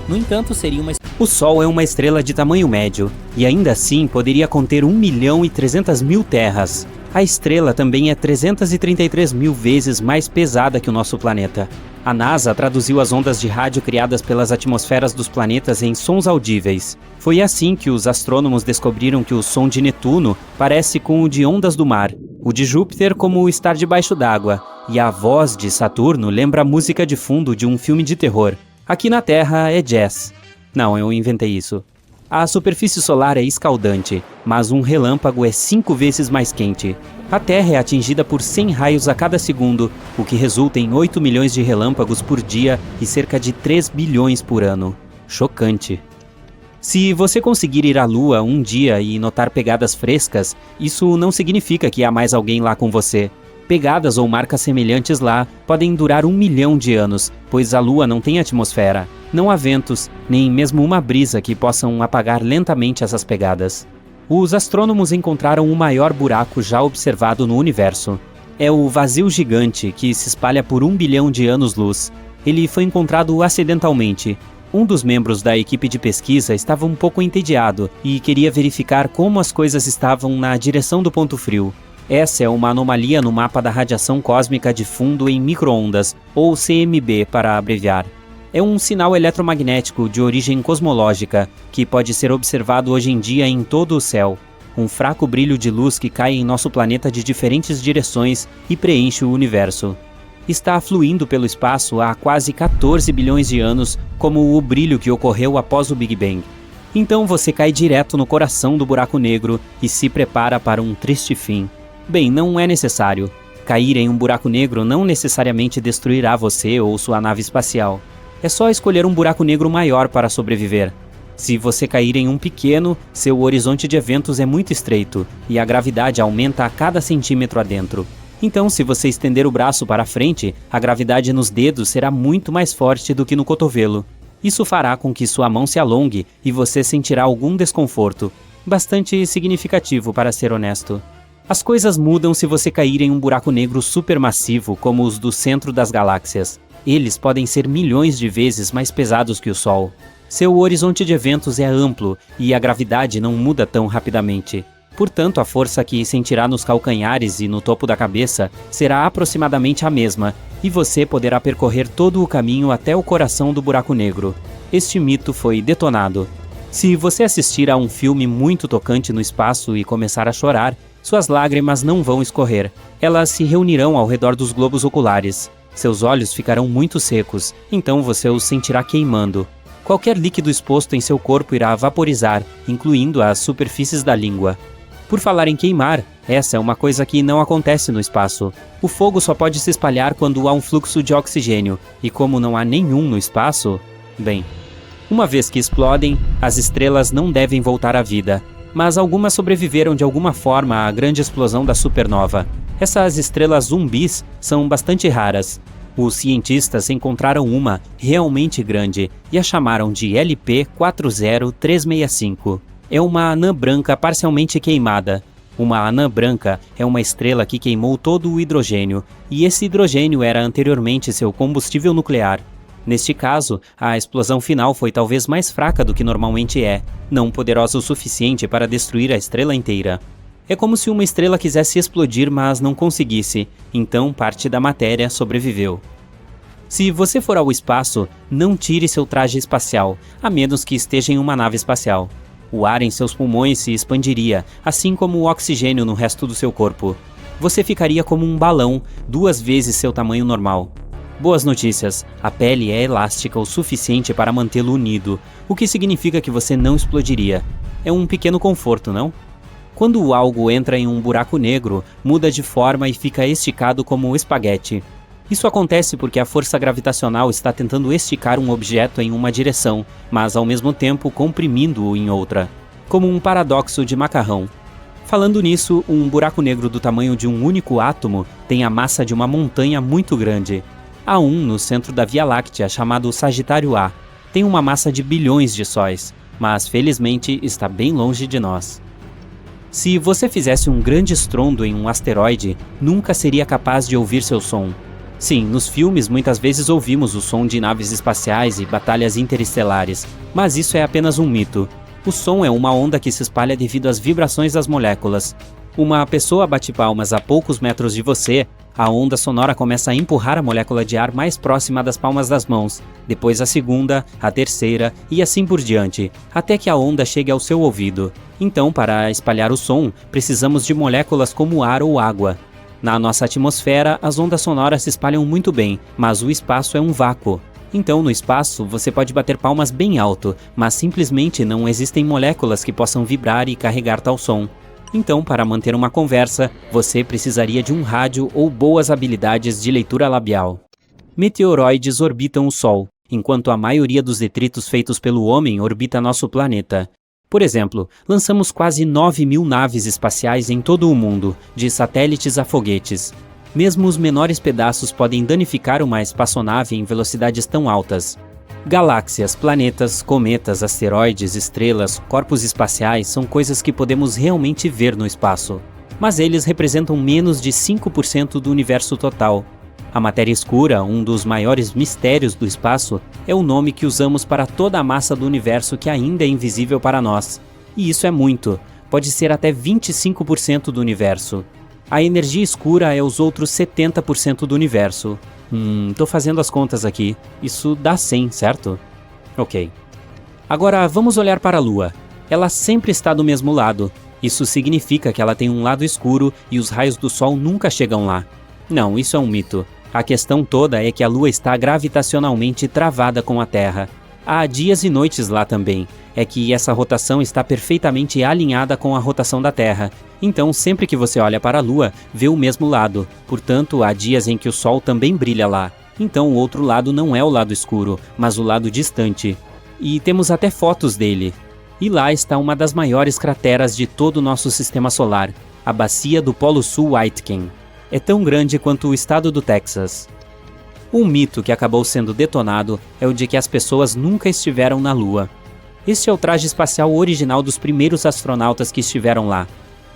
No entanto, seria uma... O Sol é uma estrela de tamanho médio, e ainda assim poderia conter 1.300.000 terras. A estrela também é 333 mil vezes mais pesada que o nosso planeta. A NASA traduziu as ondas de rádio criadas pelas atmosferas dos planetas em sons audíveis. Foi assim que os astrônomos descobriram que o som de Netuno parece com o de ondas do mar, o de Júpiter como o estar debaixo d'água, e a voz de Saturno lembra a música de fundo de um filme de terror. Aqui na Terra é jazz. Não, eu inventei isso. A superfície solar é escaldante, mas um relâmpago é 5 vezes mais quente. A Terra é atingida por 100 raios a cada segundo, o que resulta em 8 milhões de relâmpagos por dia e cerca de 3 bilhões por ano. Chocante. Se você conseguir ir à Lua um dia e notar pegadas frescas, isso não significa que há mais alguém lá com você. Pegadas ou marcas semelhantes lá podem durar 1 milhão de anos, pois a Lua não tem atmosfera. Não há ventos, nem mesmo uma brisa que possam apagar lentamente essas pegadas. Os astrônomos encontraram o maior buraco já observado no universo. É o vazio gigante que se espalha por 1 bilhão de anos-luz. Ele foi encontrado acidentalmente. Um dos membros da equipe de pesquisa estava um pouco entediado e queria verificar como as coisas estavam na direção do ponto frio. Essa é uma anomalia no mapa da radiação cósmica de fundo em micro-ondas, ou CMB para abreviar. É um sinal eletromagnético de origem cosmológica, que pode ser observado hoje em dia em todo o céu. Um fraco brilho de luz que cai em nosso planeta de diferentes direções e preenche o universo. Está fluindo pelo espaço há quase 14 bilhões de anos, como o brilho que ocorreu após o Big Bang. Então você cai direto no coração do buraco negro e se prepara para um triste fim. Bem, não é necessário. Cair em um buraco negro não necessariamente destruirá você ou sua nave espacial. É só escolher um buraco negro maior para sobreviver. Se você cair em um pequeno, seu horizonte de eventos é muito estreito, e a gravidade aumenta a cada centímetro adentro. Então, se você estender o braço para frente, a gravidade nos dedos será muito mais forte do que no cotovelo. Isso fará com que sua mão se alongue e você sentirá algum desconforto. Bastante significativo, para ser honesto. As coisas mudam se você cair em um buraco negro supermassivo como os do centro das galáxias. Eles podem ser milhões de vezes mais pesados que o Sol. Seu horizonte de eventos é amplo e a gravidade não muda tão rapidamente. Portanto, a força que sentirá nos calcanhares e no topo da cabeça será aproximadamente a mesma, e você poderá percorrer todo o caminho até o coração do buraco negro. Este mito foi detonado. Se você assistir a um filme muito tocante no espaço e começar a chorar, suas lágrimas não vão escorrer. Elas se reunirão ao redor dos globos oculares. Seus olhos ficarão muito secos, então você os sentirá queimando. Qualquer líquido exposto em seu corpo irá vaporizar, incluindo as superfícies da língua. Por falar em queimar, essa é uma coisa que não acontece no espaço. O fogo só pode se espalhar quando há um fluxo de oxigênio, e como não há nenhum no espaço, bem... Uma vez que explodem, as estrelas não devem voltar à vida, mas algumas sobreviveram de alguma forma à grande explosão da supernova. Essas estrelas zumbis são bastante raras. Os cientistas encontraram uma realmente grande e a chamaram de LP40365. É uma anã branca parcialmente queimada. Uma anã branca é uma estrela que queimou todo o hidrogênio, e esse hidrogênio era anteriormente seu combustível nuclear. Neste caso, a explosão final foi talvez mais fraca do que normalmente é, não poderosa o suficiente para destruir a estrela inteira. É como se uma estrela quisesse explodir, mas não conseguisse, então parte da matéria sobreviveu. Se você for ao espaço, não tire seu traje espacial, a menos que esteja em uma nave espacial. O ar em seus pulmões se expandiria, assim como o oxigênio no resto do seu corpo. Você ficaria como um balão, 2 vezes seu tamanho normal. Boas notícias, a pele é elástica o suficiente para mantê-lo unido, o que significa que você não explodiria. É um pequeno conforto, não? Quando algo entra em um buraco negro, muda de forma e fica esticado como espaguete. Isso acontece porque a força gravitacional está tentando esticar um objeto em uma direção, mas ao mesmo tempo comprimindo-o em outra, como um paradoxo de macarrão. Falando nisso, um buraco negro do tamanho de um único átomo tem a massa de uma montanha muito grande. Há um no centro da Via Láctea chamado Sagitário A. Tem uma massa de bilhões de sóis, mas felizmente está bem longe de nós. Se você fizesse um grande estrondo em um asteroide, nunca seria capaz de ouvir seu som. Sim, nos filmes muitas vezes ouvimos o som de naves espaciais e batalhas interestelares, mas isso é apenas um mito. O som é uma onda que se espalha devido às vibrações das moléculas. Uma pessoa bate palmas a poucos metros de você, a onda sonora começa a empurrar a molécula de ar mais próxima das palmas das mãos, depois a segunda, a terceira e assim por diante, até que a onda chegue ao seu ouvido. Então, para espalhar o som, precisamos de moléculas como ar ou água. Na nossa atmosfera, as ondas sonoras se espalham muito bem, mas o espaço é um vácuo. Então, no espaço, você pode bater palmas bem alto, mas simplesmente não existem moléculas que possam vibrar e carregar tal som. Então, para manter uma conversa, você precisaria de um rádio ou boas habilidades de leitura labial. Meteoroides orbitam o Sol, enquanto a maioria dos detritos feitos pelo homem orbita nosso planeta. Por exemplo, lançamos quase 9.000 naves espaciais em todo o mundo, de satélites a foguetes. Mesmo os menores pedaços podem danificar uma espaçonave em velocidades tão altas. Galáxias, planetas, cometas, asteroides, estrelas, corpos espaciais são coisas que podemos realmente ver no espaço. Mas eles representam menos de 5% do universo total. A matéria escura, um dos maiores mistérios do espaço, é o nome que usamos para toda a massa do universo que ainda é invisível para nós. E isso é muito, pode ser até 25% do universo. A energia escura é os outros 70% do universo. Tô fazendo as contas aqui. Isso dá 100, certo? Ok. Agora vamos olhar para a Lua. Ela sempre está do mesmo lado. Isso significa que ela tem um lado escuro e os raios do Sol nunca chegam lá. Não, isso é um mito. A questão toda é que a Lua está gravitacionalmente travada com a Terra. Há dias e noites lá também. É que essa rotação está perfeitamente alinhada com a rotação da Terra. Então, sempre que você olha para a Lua, vê o mesmo lado. Portanto, há dias em que o Sol também brilha lá. Então, o outro lado não é o lado escuro, mas o lado distante. E temos até fotos dele. E lá está uma das maiores crateras de todo o nosso sistema solar, a Bacia do Polo Sul Aitken. é tão grande quanto o estado do Texas. Um mito que acabou sendo detonado é o de que as pessoas nunca estiveram na Lua. Este é o traje espacial original dos primeiros astronautas que estiveram lá.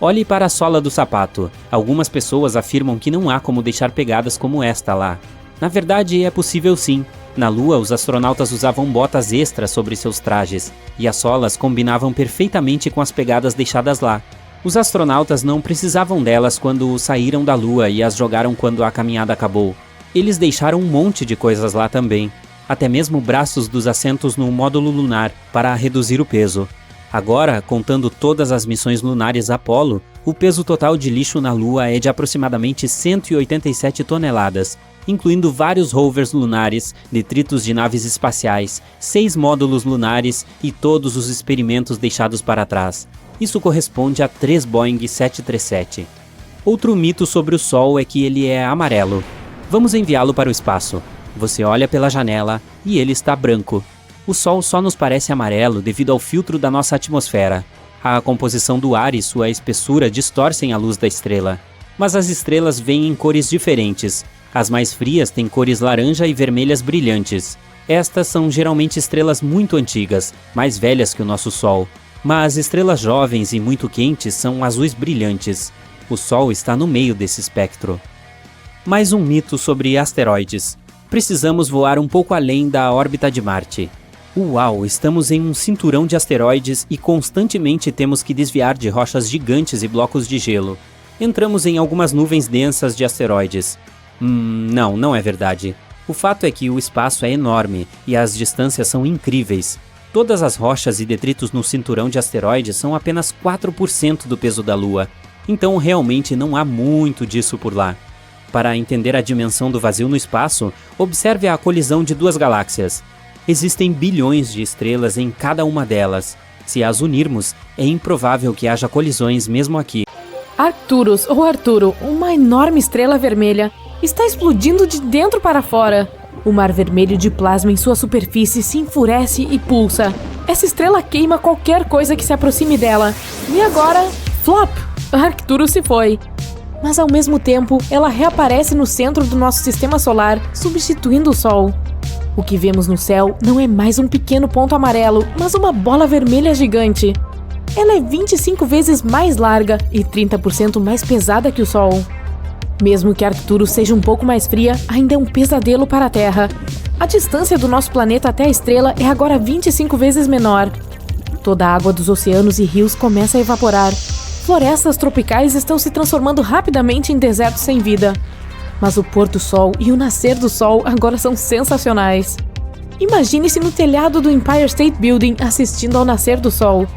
Olhe para a sola do sapato. Algumas pessoas afirmam que não há como deixar pegadas como esta lá. Na verdade, é possível sim. Na Lua, os astronautas usavam botas extras sobre seus trajes, e as solas combinavam perfeitamente com as pegadas deixadas lá. Os astronautas não precisavam delas quando saíram da Lua e as jogaram quando a caminhada acabou. Eles deixaram um monte de coisas lá também. Até mesmo braços dos assentos no módulo lunar para reduzir o peso. Agora, contando todas as missões lunares Apollo, o peso total de lixo na Lua é de aproximadamente 187 toneladas, incluindo vários rovers lunares, detritos de naves espaciais, 6 módulos lunares e todos os experimentos deixados para trás. Isso corresponde a 3 Boeing 737. Outro mito sobre o Sol é que ele é amarelo. Vamos enviá-lo para o espaço. Você olha pela janela e ele está branco. O Sol só nos parece amarelo devido ao filtro da nossa atmosfera. A composição do ar e sua espessura distorcem a luz da estrela. Mas as estrelas vêm em cores diferentes. As mais frias têm cores laranja e vermelhas brilhantes. Estas são geralmente estrelas muito antigas, mais velhas que o nosso Sol. Mas estrelas jovens e muito quentes são azuis brilhantes. O Sol está no meio desse espectro. Mais um mito sobre asteroides. Precisamos voar um pouco além da órbita de Marte. Uau, estamos em um cinturão de asteroides e constantemente temos que desviar de rochas gigantes e blocos de gelo. Entramos em algumas nuvens densas de asteroides. Não é verdade. O fato é que o espaço é enorme e as distâncias são incríveis. Todas as rochas e detritos no cinturão de asteroides são apenas 4% do peso da Lua. Então realmente não há muito disso por lá. Para entender a dimensão do vazio no espaço, observe a colisão de duas galáxias. Existem bilhões de estrelas em cada uma delas. Se as unirmos, é improvável que haja colisões mesmo aqui. Arcturus, ou Arturo, uma enorme estrela vermelha, está explodindo de dentro para fora. O mar vermelho de plasma em sua superfície se enfurece e pulsa. Essa estrela queima qualquer coisa que se aproxime dela. E agora, flop! Arcturus se foi. Mas ao mesmo tempo, ela reaparece no centro do nosso sistema solar, substituindo o Sol. O que vemos no céu não é mais um pequeno ponto amarelo, mas uma bola vermelha gigante. Ela é 25 vezes mais larga e 30% mais pesada que o Sol. Mesmo que Arcturus seja um pouco mais fria, ainda é um pesadelo para a Terra. A distância do nosso planeta até a estrela é agora 25 vezes menor. Toda a água dos oceanos e rios começa a evaporar. Florestas tropicais estão se transformando rapidamente em desertos sem vida. Mas o pôr do sol e o nascer do sol agora são sensacionais. Imagine-se no telhado do Empire State Building assistindo ao nascer do sol.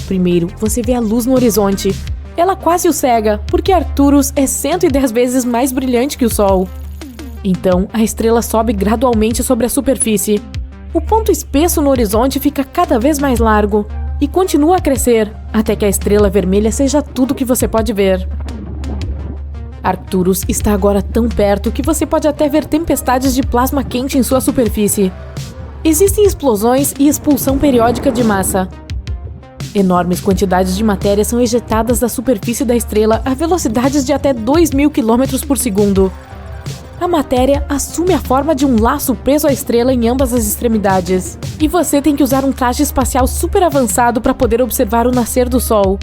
Primeiro, você vê a luz no horizonte. Ela quase o cega, porque Arcturus é 110 vezes mais brilhante que o Sol. Então, a estrela sobe gradualmente sobre a superfície. O ponto espesso no horizonte fica cada vez mais largo e continua a crescer, até que a estrela vermelha seja tudo que você pode ver. Arcturus está agora tão perto que você pode até ver tempestades de plasma quente em sua superfície. Existem explosões e expulsão periódica de massa. Enormes quantidades de matéria são ejetadas da superfície da estrela a velocidades de até 2.000 km por segundo. A matéria assume a forma de um laço preso à estrela em ambas as extremidades. E você tem que usar um traje espacial super avançado para poder observar o nascer do Sol.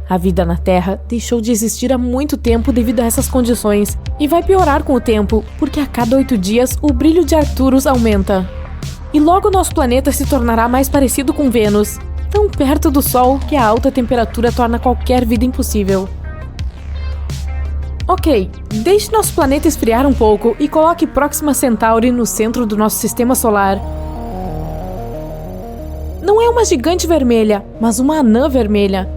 A vida na Terra deixou de existir há muito tempo devido a essas condições e vai piorar com o tempo, porque a cada 8 dias o brilho de Arcturus aumenta. E logo nosso planeta se tornará mais parecido com Vênus, tão perto do Sol que a alta temperatura torna qualquer vida impossível. Ok, deixe nosso planeta esfriar um pouco e coloque Próxima Centauri no centro do nosso sistema solar. Não é uma gigante vermelha, mas uma anã vermelha.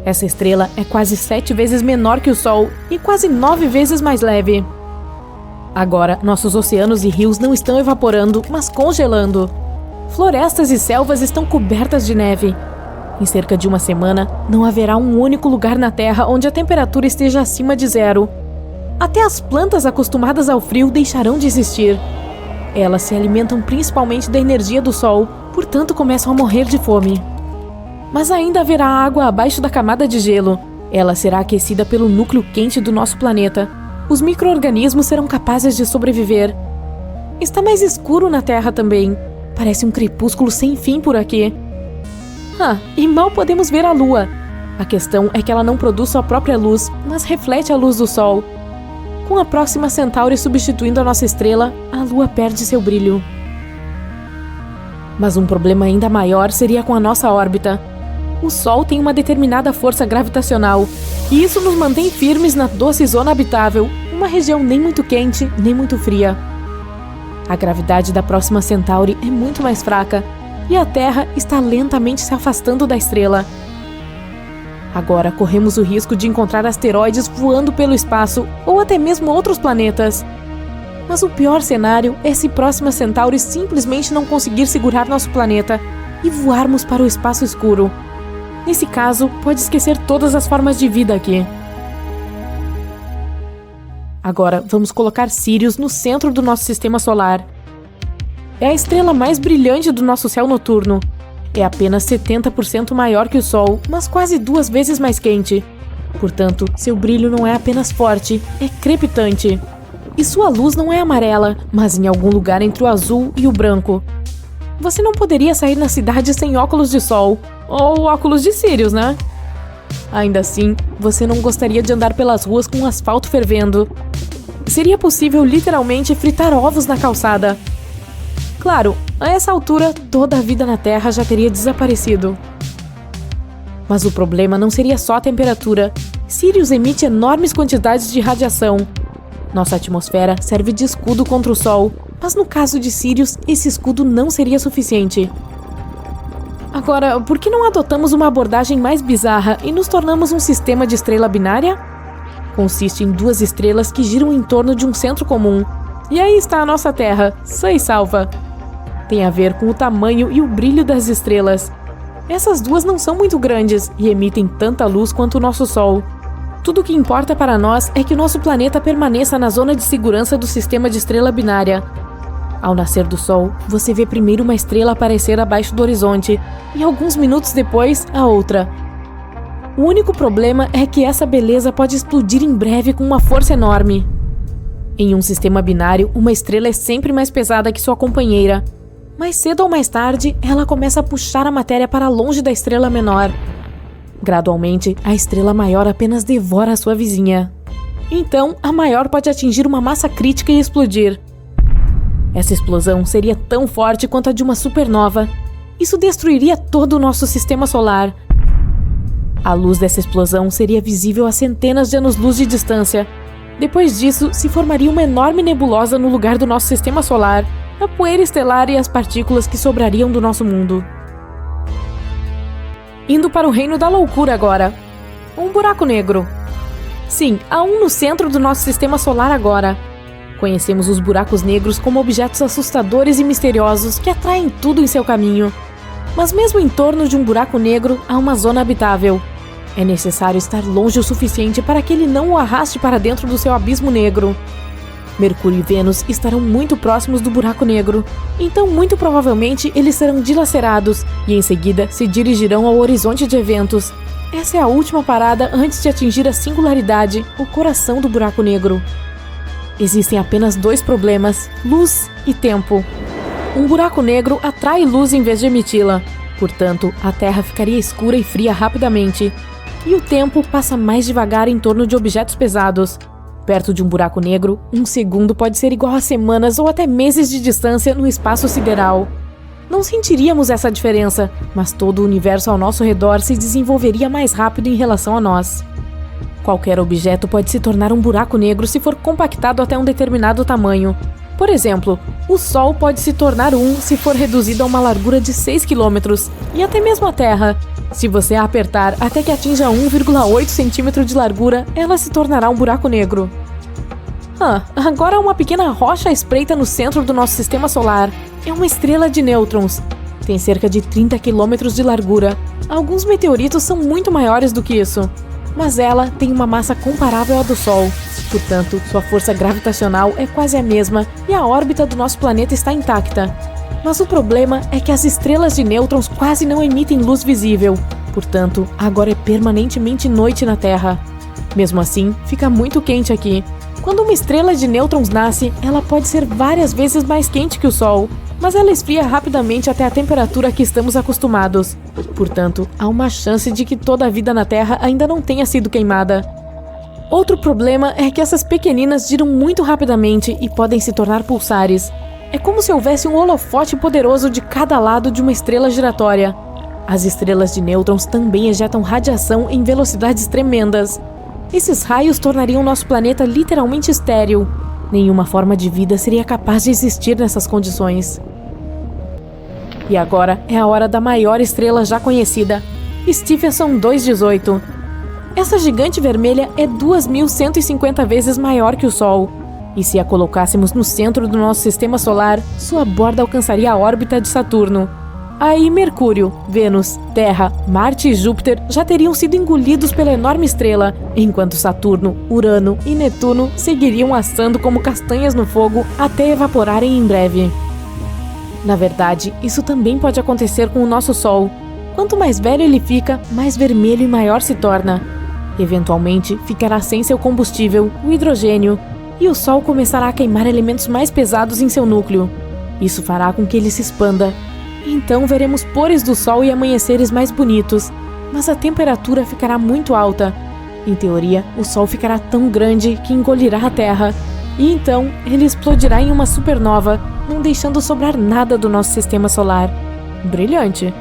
Essa estrela é quase 7 vezes menor que o Sol e quase 9 vezes mais leve. Agora, nossos oceanos e rios não estão evaporando, mas congelando. Florestas e selvas estão cobertas de neve. Em cerca de uma semana, não haverá um único lugar na Terra onde a temperatura esteja acima de 0. Até as plantas acostumadas ao frio deixarão de existir. Elas se alimentam principalmente da energia do Sol, portanto começam a morrer de fome. Mas ainda haverá água abaixo da camada de gelo. Ela será aquecida pelo núcleo quente do nosso planeta. Os micro-organismos serão capazes de sobreviver. Está mais escuro na Terra também. Parece um crepúsculo sem fim por aqui. E mal podemos ver a Lua. A questão é que ela não produz sua própria luz, mas reflete a luz do Sol. Com a Próxima Centauri substituindo a nossa estrela, a Lua perde seu brilho. Mas um problema ainda maior seria com a nossa órbita. O Sol tem uma determinada força gravitacional, e isso nos mantém firmes na doce zona habitável, uma região nem muito quente, nem muito fria. A gravidade da Próxima Centauri é muito mais fraca, e a Terra está lentamente se afastando da estrela. Agora corremos o risco de encontrar asteroides voando pelo espaço ou até mesmo outros planetas. Mas o pior cenário é se Próxima Centauri simplesmente não conseguir segurar nosso planeta e voarmos para o espaço escuro. Nesse caso, pode esquecer todas as formas de vida aqui. Agora, vamos colocar Sirius no centro do nosso sistema solar. É a estrela mais brilhante do nosso céu noturno. É apenas 70% maior que o Sol, mas quase 2 vezes mais quente. Portanto, seu brilho não é apenas forte, é crepitante. E sua luz não é amarela, mas em algum lugar entre o azul e o branco. Você não poderia sair na cidade sem óculos de sol, ou óculos de Sirius, né? Ainda assim, você não gostaria de andar pelas ruas com o asfalto fervendo. Seria possível literalmente fritar ovos na calçada. Claro, a essa altura, toda a vida na Terra já teria desaparecido. Mas o problema não seria só a temperatura. Sirius emite enormes quantidades de radiação. Nossa atmosfera serve de escudo contra o Sol, mas no caso de Sirius, esse escudo não seria suficiente. Agora, por que não adotamos uma abordagem mais bizarra e nos tornamos um sistema de estrela binária? Consiste em 2 estrelas que giram em torno de um centro comum. E aí está a nossa Terra, sã e salva. Tem a ver com o tamanho e o brilho das estrelas. Essas 2 não são muito grandes e emitem tanta luz quanto o nosso Sol. Tudo o que importa para nós é que o nosso planeta permaneça na zona de segurança do sistema de estrela binária. Ao nascer do Sol, você vê primeiro uma estrela aparecer abaixo do horizonte e alguns minutos depois, a outra. O único problema é que essa beleza pode explodir em breve com uma força enorme. Em um sistema binário, uma estrela é sempre mais pesada que sua companheira. Mais cedo ou mais tarde, ela começa a puxar a matéria para longe da estrela menor. Gradualmente, a estrela maior apenas devora a sua vizinha. Então, a maior pode atingir uma massa crítica e explodir. Essa explosão seria tão forte quanto a de uma supernova. Isso destruiria todo o nosso sistema solar. A luz dessa explosão seria visível a centenas de anos-luz de distância. Depois disso, se formaria uma enorme nebulosa no lugar do nosso sistema solar, a poeira estelar e as partículas que sobrariam do nosso mundo. Indo para o reino da loucura agora. Um buraco negro. Sim, há um no centro do nosso sistema solar agora. Conhecemos os buracos negros como objetos assustadores e misteriosos que atraem tudo em seu caminho. Mas mesmo em torno de um buraco negro, há uma zona habitável. É necessário estar longe o suficiente para que ele não o arraste para dentro do seu abismo negro. Mercúrio e Vênus estarão muito próximos do buraco negro, então muito provavelmente eles serão dilacerados e em seguida se dirigirão ao horizonte de eventos. Essa é a última parada antes de atingir a singularidade, o coração do buraco negro. Existem apenas 2 problemas: luz e tempo. Um buraco negro atrai luz em vez de emiti-la, portanto, a Terra ficaria escura e fria rapidamente. E o tempo passa mais devagar em torno de objetos pesados. Perto de um buraco negro, 1 segundo pode ser igual a semanas ou até meses de distância no espaço sideral. Não sentiríamos essa diferença, mas todo o universo ao nosso redor se desenvolveria mais rápido em relação a nós. Qualquer objeto pode se tornar um buraco negro se for compactado até um determinado tamanho. Por exemplo, o Sol pode se tornar se for reduzido a uma largura de 6 km, e até mesmo a Terra. Se você a apertar até que atinja 1,8 cm de largura, ela se tornará um buraco negro. Agora uma pequena rocha espreita no centro do nosso sistema solar. É uma estrela de nêutrons. Tem cerca de 30 km de largura. Alguns meteoritos são muito maiores do que isso. Mas ela tem uma massa comparável à do Sol. Portanto, sua força gravitacional é quase a mesma e a órbita do nosso planeta está intacta. Mas o problema é que as estrelas de nêutrons quase não emitem luz visível. Portanto, agora é permanentemente noite na Terra. Mesmo assim, fica muito quente aqui. Quando uma estrela de nêutrons nasce, ela pode ser várias vezes mais quente que o Sol, mas ela esfria rapidamente até a temperatura a que estamos acostumados. Portanto, há uma chance de que toda a vida na Terra ainda não tenha sido queimada. Outro problema é que essas pequeninas giram muito rapidamente e podem se tornar pulsares. É como se houvesse um holofote poderoso de cada lado de uma estrela giratória. As estrelas de nêutrons também ejetam radiação em velocidades tremendas. Esses raios tornariam nosso planeta literalmente estéril. Nenhuma forma de vida seria capaz de existir nessas condições. E agora é a hora da maior estrela já conhecida, Stephenson 218. Essa gigante vermelha é 2.150 vezes maior que o Sol. E se a colocássemos no centro do nosso sistema solar, sua borda alcançaria a órbita de Saturno. Aí Mercúrio, Vênus, Terra, Marte e Júpiter já teriam sido engolidos pela enorme estrela, enquanto Saturno, Urano e Netuno seguiriam assando como castanhas no fogo até evaporarem em breve. Na verdade, isso também pode acontecer com o nosso Sol. Quanto mais velho ele fica, mais vermelho e maior se torna. Eventualmente, ficará sem seu combustível, o hidrogênio, e o Sol começará a queimar elementos mais pesados em seu núcleo. Isso fará com que ele se expanda. Então veremos pores do Sol e amanheceres mais bonitos, mas a temperatura ficará muito alta. Em teoria, o Sol ficará tão grande que engolirá a Terra, e então ele explodirá em uma supernova, não deixando sobrar nada do nosso sistema solar. Brilhante!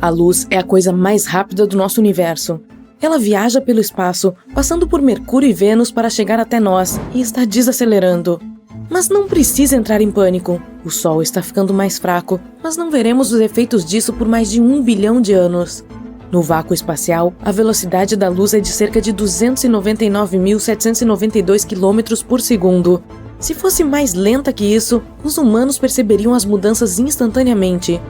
A luz é a coisa mais rápida do nosso universo. Ela viaja pelo espaço, passando por Mercúrio e Vênus para chegar até nós, e está desacelerando. Mas não precisa entrar em pânico. O Sol está ficando mais fraco, mas não veremos os efeitos disso por mais de 1 bilhão de anos. No vácuo espacial, a velocidade da luz é de cerca de 299.792 km por segundo. Se fosse mais lenta que isso, os humanos perceberiam as mudanças instantaneamente.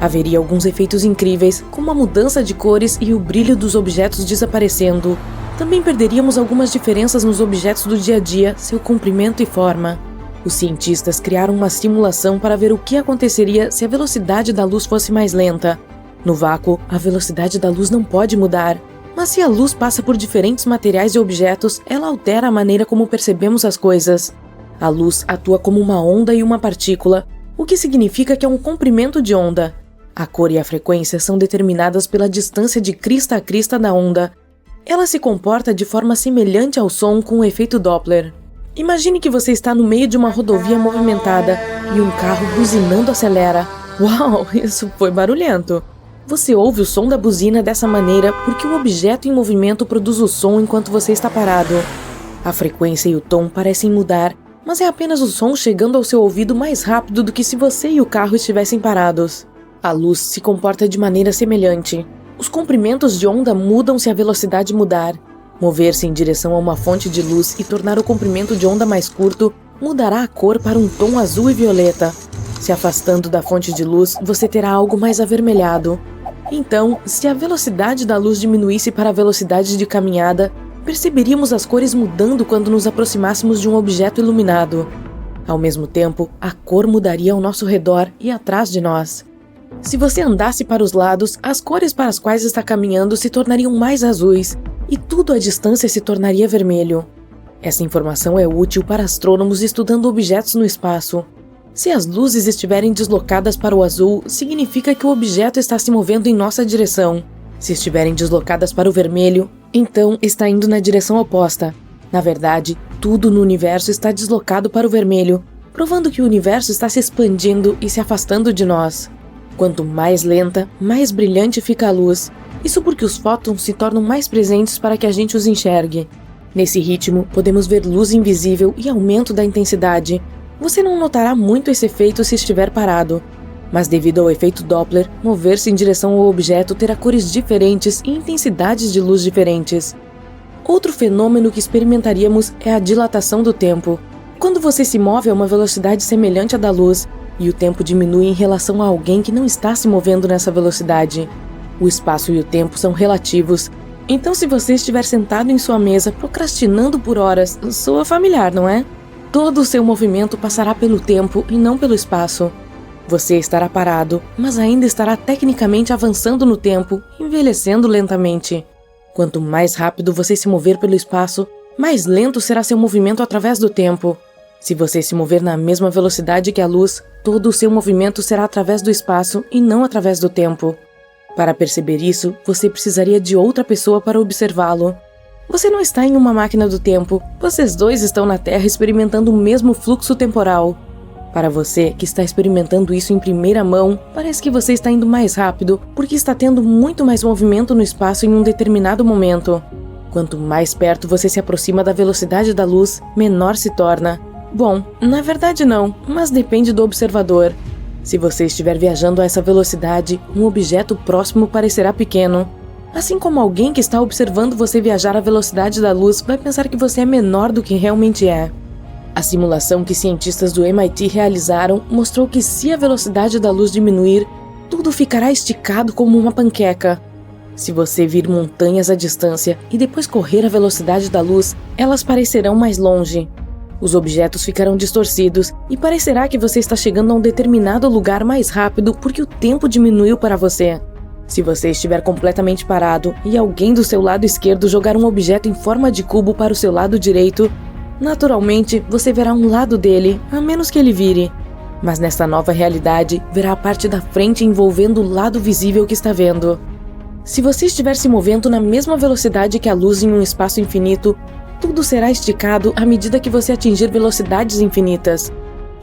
Haveria alguns efeitos incríveis, como a mudança de cores e o brilho dos objetos desaparecendo. Também perderíamos algumas diferenças nos objetos do dia a dia, seu comprimento e forma. Os cientistas criaram uma simulação para ver o que aconteceria se a velocidade da luz fosse mais lenta. No vácuo, a velocidade da luz não pode mudar. Mas se a luz passa por diferentes materiais e objetos, ela altera a maneira como percebemos as coisas. A luz atua como uma onda e uma partícula, o que significa que é um comprimento de onda. A cor e a frequência são determinadas pela distância de crista a crista da onda. Ela se comporta de forma semelhante ao som com o efeito Doppler. Imagine que você está no meio de uma rodovia movimentada e um carro buzinando acelera. Uau, isso foi barulhento! Você ouve o som da buzina dessa maneira porque o objeto em movimento produz o som enquanto você está parado. A frequência e o tom parecem mudar, mas é apenas o som chegando ao seu ouvido mais rápido do que se você e o carro estivessem parados. A luz se comporta de maneira semelhante. Os comprimentos de onda mudam se a velocidade mudar. Mover-se em direção a uma fonte de luz e tornar o comprimento de onda mais curto mudará a cor para um tom azul e violeta. Se afastando da fonte de luz, você terá algo mais avermelhado. Então, se a velocidade da luz diminuísse para a velocidade de caminhada, perceberíamos as cores mudando quando nos aproximássemos de um objeto iluminado. Ao mesmo tempo, a cor mudaria ao nosso redor e atrás de nós. Se você andasse para os lados, as cores para as quais está caminhando se tornariam mais azuis, e tudo à distância se tornaria vermelho. Essa informação é útil para astrônomos estudando objetos no espaço. Se as luzes estiverem deslocadas para o azul, significa que o objeto está se movendo em nossa direção. Se estiverem deslocadas para o vermelho, então está indo na direção oposta. Na verdade, tudo no universo está deslocado para o vermelho, provando que o universo está se expandindo e se afastando de nós. Quanto mais lenta, mais brilhante fica a luz. Isso porque os fótons se tornam mais presentes para que a gente os enxergue. Nesse ritmo, podemos ver luz invisível e aumento da intensidade. Você não notará muito esse efeito se estiver parado. Mas devido ao efeito Doppler, mover-se em direção ao objeto terá cores diferentes e intensidades de luz diferentes. Outro fenômeno que experimentaríamos é a dilatação do tempo. Quando você se move a uma velocidade semelhante à da luz, e o tempo diminui em relação a alguém que não está se movendo nessa velocidade. O espaço e o tempo são relativos. Então, se você estiver sentado em sua mesa procrastinando por horas, soa familiar, não é? Todo o seu movimento passará pelo tempo e não pelo espaço. Você estará parado, mas ainda estará tecnicamente avançando no tempo, envelhecendo lentamente. Quanto mais rápido você se mover pelo espaço, mais lento será seu movimento através do tempo. Se você se mover na mesma velocidade que a luz, todo o seu movimento será através do espaço e não através do tempo. Para perceber isso, você precisaria de outra pessoa para observá-lo. Você não está em uma máquina do tempo, vocês dois estão na Terra experimentando o mesmo fluxo temporal. Para você, que está experimentando isso em primeira mão, parece que você está indo mais rápido, porque está tendo muito mais movimento no espaço em um determinado momento. Quanto mais perto você se aproxima da velocidade da luz, menor se torna. Bom, na verdade não, mas depende do observador. Se você estiver viajando a essa velocidade, um objeto próximo parecerá pequeno. Assim como alguém que está observando você viajar à velocidade da luz vai pensar que você é menor do que realmente é. A simulação que cientistas do MIT realizaram mostrou que se a velocidade da luz diminuir, tudo ficará esticado como uma panqueca. Se você vir montanhas à distância e depois correr à velocidade da luz, elas parecerão mais longe. Os objetos ficarão distorcidos e parecerá que você está chegando a um determinado lugar mais rápido porque o tempo diminuiu para você. Se você estiver completamente parado e alguém do seu lado esquerdo jogar um objeto em forma de cubo para o seu lado direito, naturalmente, você verá um lado dele, a menos que ele vire. Mas nesta nova realidade, verá a parte da frente envolvendo o lado visível que está vendo. Se você estiver se movendo na mesma velocidade que a luz em um espaço infinito, tudo será esticado à medida que você atingir velocidades infinitas.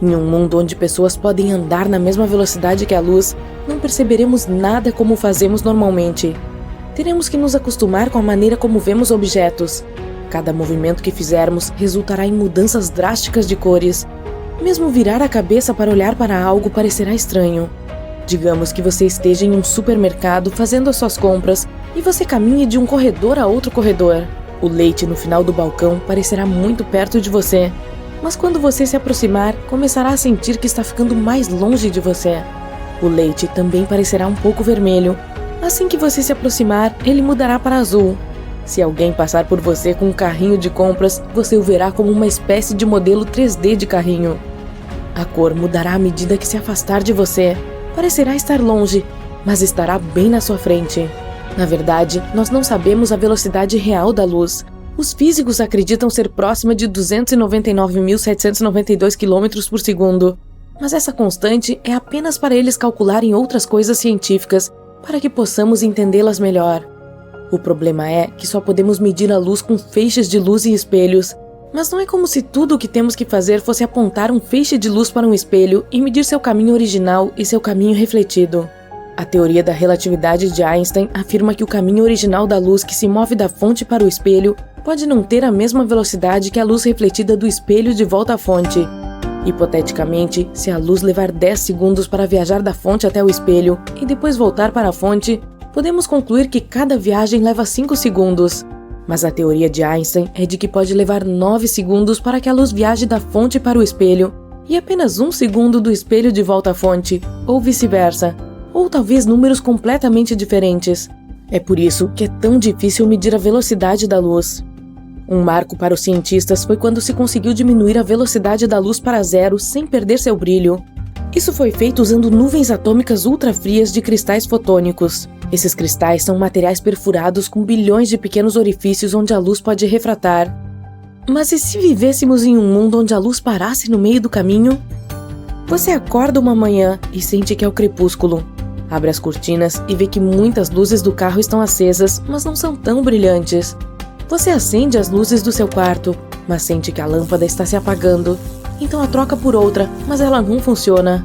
Em um mundo onde pessoas podem andar na mesma velocidade que a luz, não perceberemos nada como fazemos normalmente. Teremos que nos acostumar com a maneira como vemos objetos. Cada movimento que fizermos resultará em mudanças drásticas de cores. Mesmo virar a cabeça para olhar para algo parecerá estranho. Digamos que você esteja em um supermercado fazendo as suas compras e você caminhe de um corredor a outro corredor. O leite no final do balcão parecerá muito perto de você, mas quando você se aproximar, começará a sentir que está ficando mais longe de você. O leite também parecerá um pouco vermelho. Assim que você se aproximar, ele mudará para azul. Se alguém passar por você com um carrinho de compras, você o verá como uma espécie de modelo 3D de carrinho. A cor mudará à medida que se afastar de você. Parecerá estar longe, mas estará bem na sua frente. Na verdade, nós não sabemos a velocidade real da luz. Os físicos acreditam ser próxima de 299.792 km por segundo. Mas essa constante é apenas para eles calcularem outras coisas científicas, para que possamos entendê-las melhor. O problema é que só podemos medir a luz com feixes de luz e espelhos, mas não é como se tudo o que temos que fazer fosse apontar um feixe de luz para um espelho e medir seu caminho original e seu caminho refletido. A teoria da relatividade de Einstein afirma que o caminho original da luz que se move da fonte para o espelho pode não ter a mesma velocidade que a luz refletida do espelho de volta à fonte. Hipoteticamente, se a luz levar 10 segundos para viajar da fonte até o espelho e depois voltar para a fonte, podemos concluir que cada viagem leva 5 segundos. Mas a teoria de Einstein é de que pode levar 9 segundos para que a luz viaje da fonte para o espelho e apenas 1 segundo do espelho de volta à fonte, ou vice-versa, ou talvez números completamente diferentes. É por isso que é tão difícil medir a velocidade da luz. Um marco para os cientistas foi quando se conseguiu diminuir a velocidade da luz para zero sem perder seu brilho. Isso foi feito usando nuvens atômicas ultrafrias de cristais fotônicos. Esses cristais são materiais perfurados com bilhões de pequenos orifícios onde a luz pode refratar. Mas e se vivêssemos em um mundo onde a luz parasse no meio do caminho? Você acorda uma manhã e sente que é o crepúsculo. Abre as cortinas e vê que muitas luzes do carro estão acesas, mas não são tão brilhantes. Você acende as luzes do seu quarto, mas sente que a lâmpada está se apagando. Então a troca por outra, mas ela não funciona.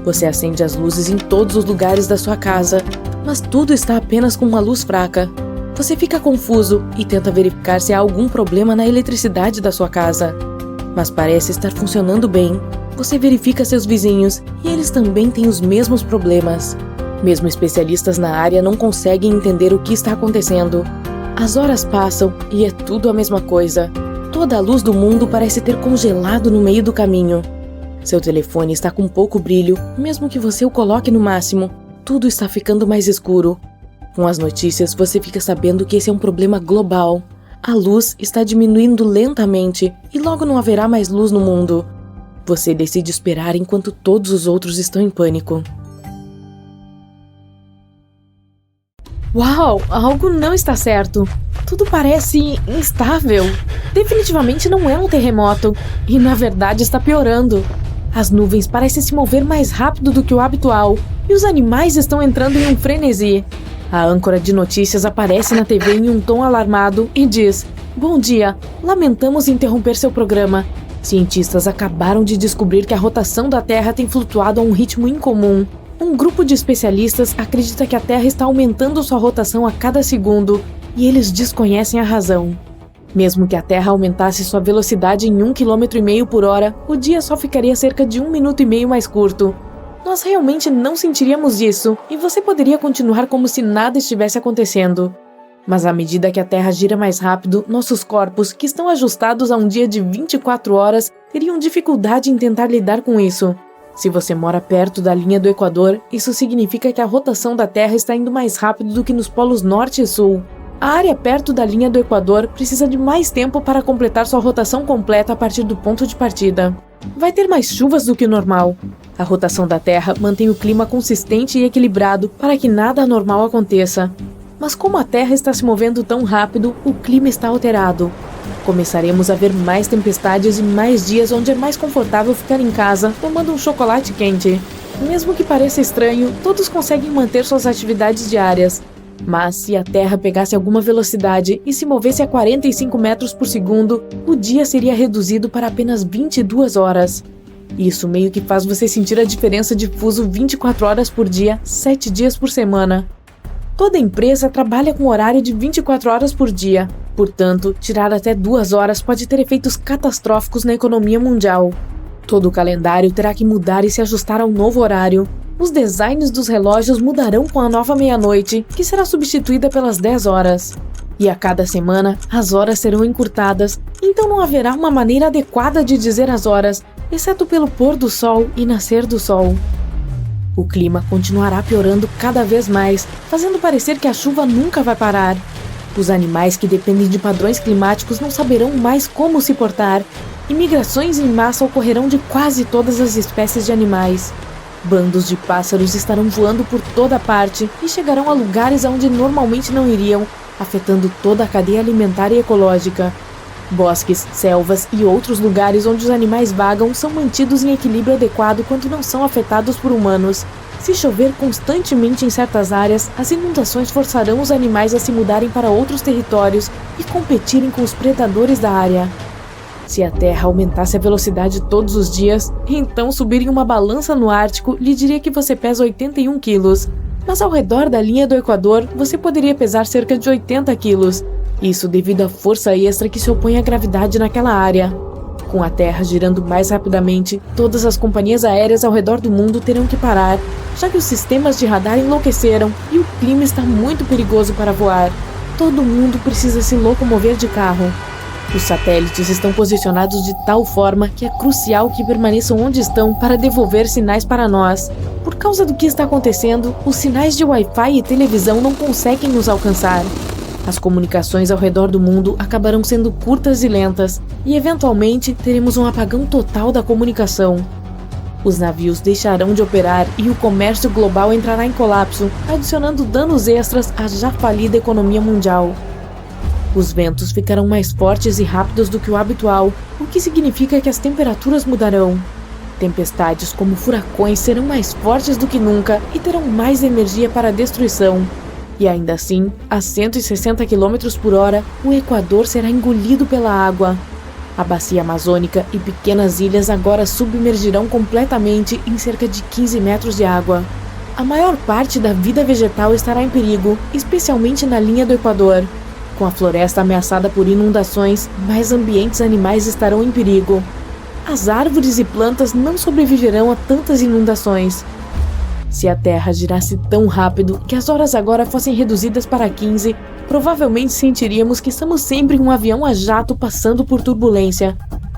Você acende as luzes em todos os lugares da sua casa, mas tudo está apenas com uma luz fraca. Você fica confuso e tenta verificar se há algum problema na eletricidade da sua casa. Mas parece estar funcionando bem. Você verifica seus vizinhos e eles também têm os mesmos problemas. Mesmo especialistas na área não conseguem entender o que está acontecendo. As horas passam e é tudo a mesma coisa. Toda a luz do mundo parece ter congelado no meio do caminho. Seu telefone está com pouco brilho, mesmo que você o coloque no máximo. Tudo está ficando mais escuro. Com as notícias, você fica sabendo que esse é um problema global. A luz está diminuindo lentamente e logo não haverá mais luz no mundo. Você decide esperar enquanto todos os outros estão em pânico. Uau, algo não está certo. Tudo parece instável. Definitivamente não é um terremoto. E na verdade está piorando. As nuvens parecem se mover mais rápido do que o habitual. E os animais estão entrando em um frenesi. A âncora de notícias aparece na TV em um tom alarmado e diz: "Bom dia, lamentamos interromper seu programa. Cientistas acabaram de descobrir que a rotação da Terra tem flutuado a um ritmo incomum. Um grupo de especialistas acredita que a Terra está aumentando sua rotação a cada segundo, e eles desconhecem a razão. Mesmo que a Terra aumentasse sua velocidade em 1,5 km por hora, o dia só ficaria cerca de 1,5 minuto mais curto. Nós realmente não sentiríamos isso, e você poderia continuar como se nada estivesse acontecendo. Mas à medida que a Terra gira mais rápido, nossos corpos, que estão ajustados a um dia de 24 horas, teriam dificuldade em tentar lidar com isso. Se você mora perto da linha do Equador, isso significa que a rotação da Terra está indo mais rápido do que nos polos norte e sul. A área perto da linha do Equador precisa de mais tempo para completar sua rotação completa a partir do ponto de partida. Vai ter mais chuvas do que o normal. A rotação da Terra mantém o clima consistente e equilibrado para que nada anormal aconteça. Mas como a Terra está se movendo tão rápido, o clima está alterado. Começaremos a ver mais tempestades e mais dias onde é mais confortável ficar em casa tomando um chocolate quente. Mesmo que pareça estranho, todos conseguem manter suas atividades diárias. Mas se a Terra pegasse alguma velocidade e se movesse a 45 metros por segundo, o dia seria reduzido para apenas 22 horas. Isso meio que faz você sentir a diferença de fuso 24 horas por dia, 7 dias por semana. Toda empresa trabalha com horário de 24 horas por dia. Portanto, tirar até 2 horas pode ter efeitos catastróficos na economia mundial. Todo o calendário terá que mudar e se ajustar ao novo horário. Os designs dos relógios mudarão com a nova meia-noite, que será substituída pelas 10 horas. E a cada semana, as horas serão encurtadas, então não haverá uma maneira adequada de dizer as horas, exceto pelo pôr do sol e nascer do sol. O clima continuará piorando cada vez mais, fazendo parecer que a chuva nunca vai parar. Os animais que dependem de padrões climáticos não saberão mais como se portar. E migrações em massa ocorrerão de quase todas as espécies de animais. Bandos de pássaros estarão voando por toda parte e chegarão a lugares onde normalmente não iriam, afetando toda a cadeia alimentar e ecológica. Bosques, selvas e outros lugares onde os animais vagam são mantidos em equilíbrio adequado quando não são afetados por humanos. Se chover constantemente em certas áreas, as inundações forçarão os animais a se mudarem para outros territórios e competirem com os predadores da área. Se a Terra aumentasse a velocidade todos os dias, então subir em uma balança no Ártico lhe diria que você pesa 81 quilos. Mas ao redor da linha do Equador, você poderia pesar cerca de 80 quilos. Isso devido à força extra que se opõe à gravidade naquela área. Com a Terra girando mais rapidamente, todas as companhias aéreas ao redor do mundo terão que parar, já que os sistemas de radar enlouqueceram e o clima está muito perigoso para voar. Todo mundo precisa se locomover de carro. Os satélites estão posicionados de tal forma que é crucial que permaneçam onde estão para devolver sinais para nós. Por causa do que está acontecendo, os sinais de Wi-Fi e televisão não conseguem nos alcançar. As comunicações ao redor do mundo acabarão sendo curtas e lentas, e eventualmente teremos um apagão total da comunicação. Os navios deixarão de operar e o comércio global entrará em colapso, adicionando danos extras à já falida economia mundial. Os ventos ficarão mais fortes e rápidos do que o habitual, o que significa que as temperaturas mudarão. Tempestades como furacões serão mais fortes do que nunca e terão mais energia para a destruição. E ainda assim, a 160 km por hora, o Equador será engolido pela água. A bacia amazônica e pequenas ilhas agora submergirão completamente em cerca de 15 metros de água. A maior parte da vida vegetal estará em perigo, especialmente na linha do Equador. Com a floresta ameaçada por inundações, mais ambientes animais estarão em perigo. As árvores e plantas não sobreviverão a tantas inundações. Se a Terra girasse tão rápido que as horas agora fossem reduzidas para 15, provavelmente sentiríamos que estamos sempre em um avião a jato passando por turbulência.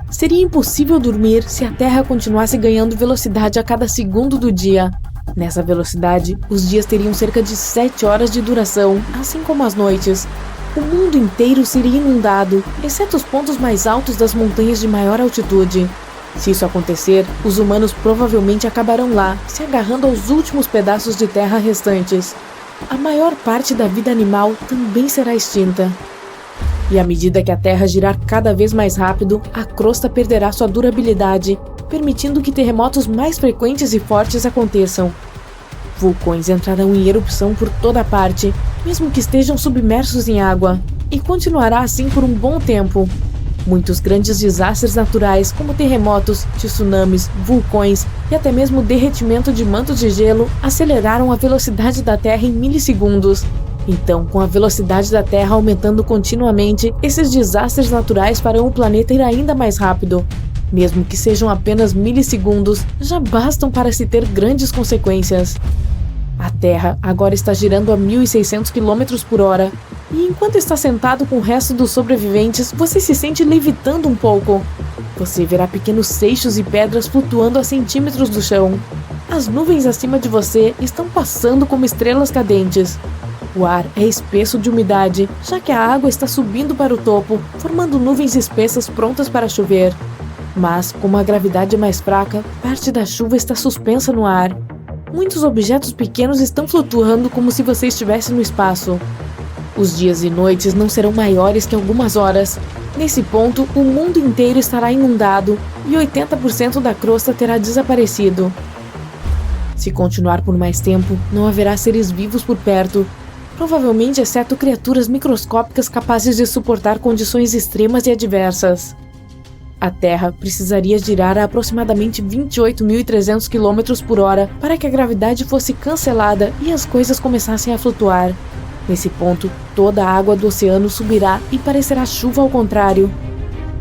Seria impossível dormir se a Terra continuasse ganhando velocidade a cada segundo do dia. Nessa velocidade, os dias teriam cerca de 7 horas de duração, assim como as noites. O mundo inteiro seria inundado, exceto os pontos mais altos das montanhas de maior altitude. Se isso acontecer, os humanos provavelmente acabarão lá, se agarrando aos últimos pedaços de terra restantes. A maior parte da vida animal também será extinta. E à medida que a Terra girar cada vez mais rápido, a crosta perderá sua durabilidade, permitindo que terremotos mais frequentes e fortes aconteçam. Vulcões entrarão em erupção por toda parte, mesmo que estejam submersos em água, e continuará assim por um bom tempo. Muitos grandes desastres naturais, como terremotos, tsunamis, vulcões e até mesmo derretimento de mantos de gelo, aceleraram a velocidade da Terra em milissegundos. Então, com a velocidade da Terra aumentando continuamente, esses desastres naturais farão o planeta ir ainda mais rápido. Mesmo que sejam apenas milissegundos, já bastam para se ter grandes consequências. A Terra agora está girando a 1.600 km por hora, e enquanto está sentado com o resto dos sobreviventes, você se sente levitando um pouco. Você verá pequenos seixos e pedras flutuando a centímetros do chão. As nuvens acima de você estão passando como estrelas cadentes. O ar é espesso de umidade, já que a água está subindo para o topo, formando nuvens espessas prontas para chover. Mas, como a gravidade é mais fraca, parte da chuva está suspensa no ar. Muitos objetos pequenos estão flutuando como se você estivesse no espaço. Os dias e noites não serão maiores que algumas horas. Nesse ponto, o mundo inteiro estará inundado e 80% da crosta terá desaparecido. Se continuar por mais tempo, não haverá seres vivos por perto, provavelmente exceto criaturas microscópicas capazes de suportar condições extremas e adversas. A Terra precisaria girar a aproximadamente 28.300 km por hora para que a gravidade fosse cancelada e as coisas começassem a flutuar. Nesse ponto, toda a água do oceano subirá e parecerá chuva ao contrário.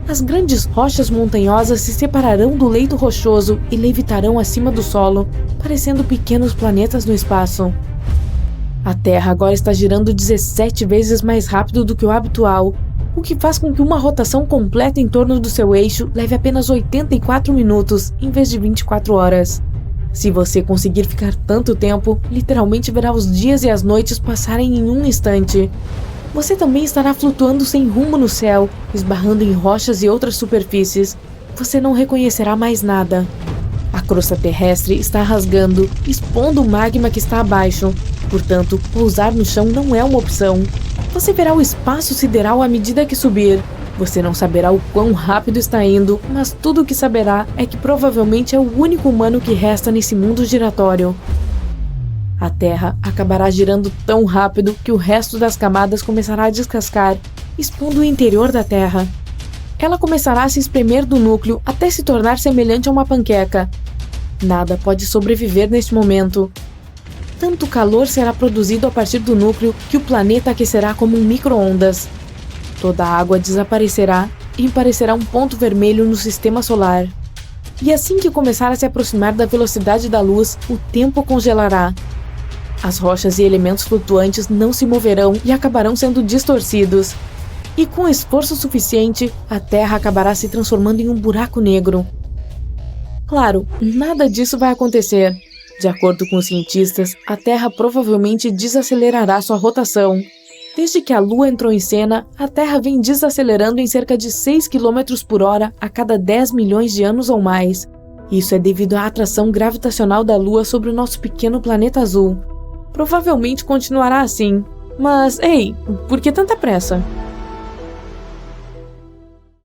As grandes rochas montanhosas se separarão do leito rochoso e levitarão acima do solo, parecendo pequenos planetas no espaço. A Terra agora está girando 17 vezes mais rápido do que o habitual, o que faz com que uma rotação completa em torno do seu eixo leve apenas 84 minutos, em vez de 24 horas. Se você conseguir ficar tanto tempo, literalmente verá os dias e as noites passarem em um instante. Você também estará flutuando sem rumo no céu, esbarrando em rochas e outras superfícies. Você não reconhecerá mais nada. A crosta terrestre está rasgando, expondo o magma que está abaixo. Portanto, pousar no chão não é uma opção. Você verá o espaço sideral à medida que subir. Você não saberá o quão rápido está indo, mas tudo o que saberá é que provavelmente é o único humano que resta nesse mundo giratório. A Terra acabará girando tão rápido que o resto das camadas começará a descascar, expondo o interior da Terra. Ela começará a se espremer do núcleo até se tornar semelhante a uma panqueca. Nada pode sobreviver neste momento. Tanto calor será produzido a partir do núcleo que o planeta aquecerá como um micro-ondas. Toda a água desaparecerá e parecerá um ponto vermelho no sistema solar. E assim que começar a se aproximar da velocidade da luz, o tempo congelará. As rochas e elementos flutuantes não se moverão e acabarão sendo distorcidos. E com esforço suficiente, a Terra acabará se transformando em um buraco negro. Claro, nada disso vai acontecer. De acordo com os cientistas, a Terra provavelmente desacelerará sua rotação. Desde que a Lua entrou em cena, a Terra vem desacelerando em cerca de 6 km por hora a cada 10 milhões de anos ou mais. Isso é devido à atração gravitacional da Lua sobre o nosso pequeno planeta azul. Provavelmente continuará assim. Mas, ei, por que tanta pressa?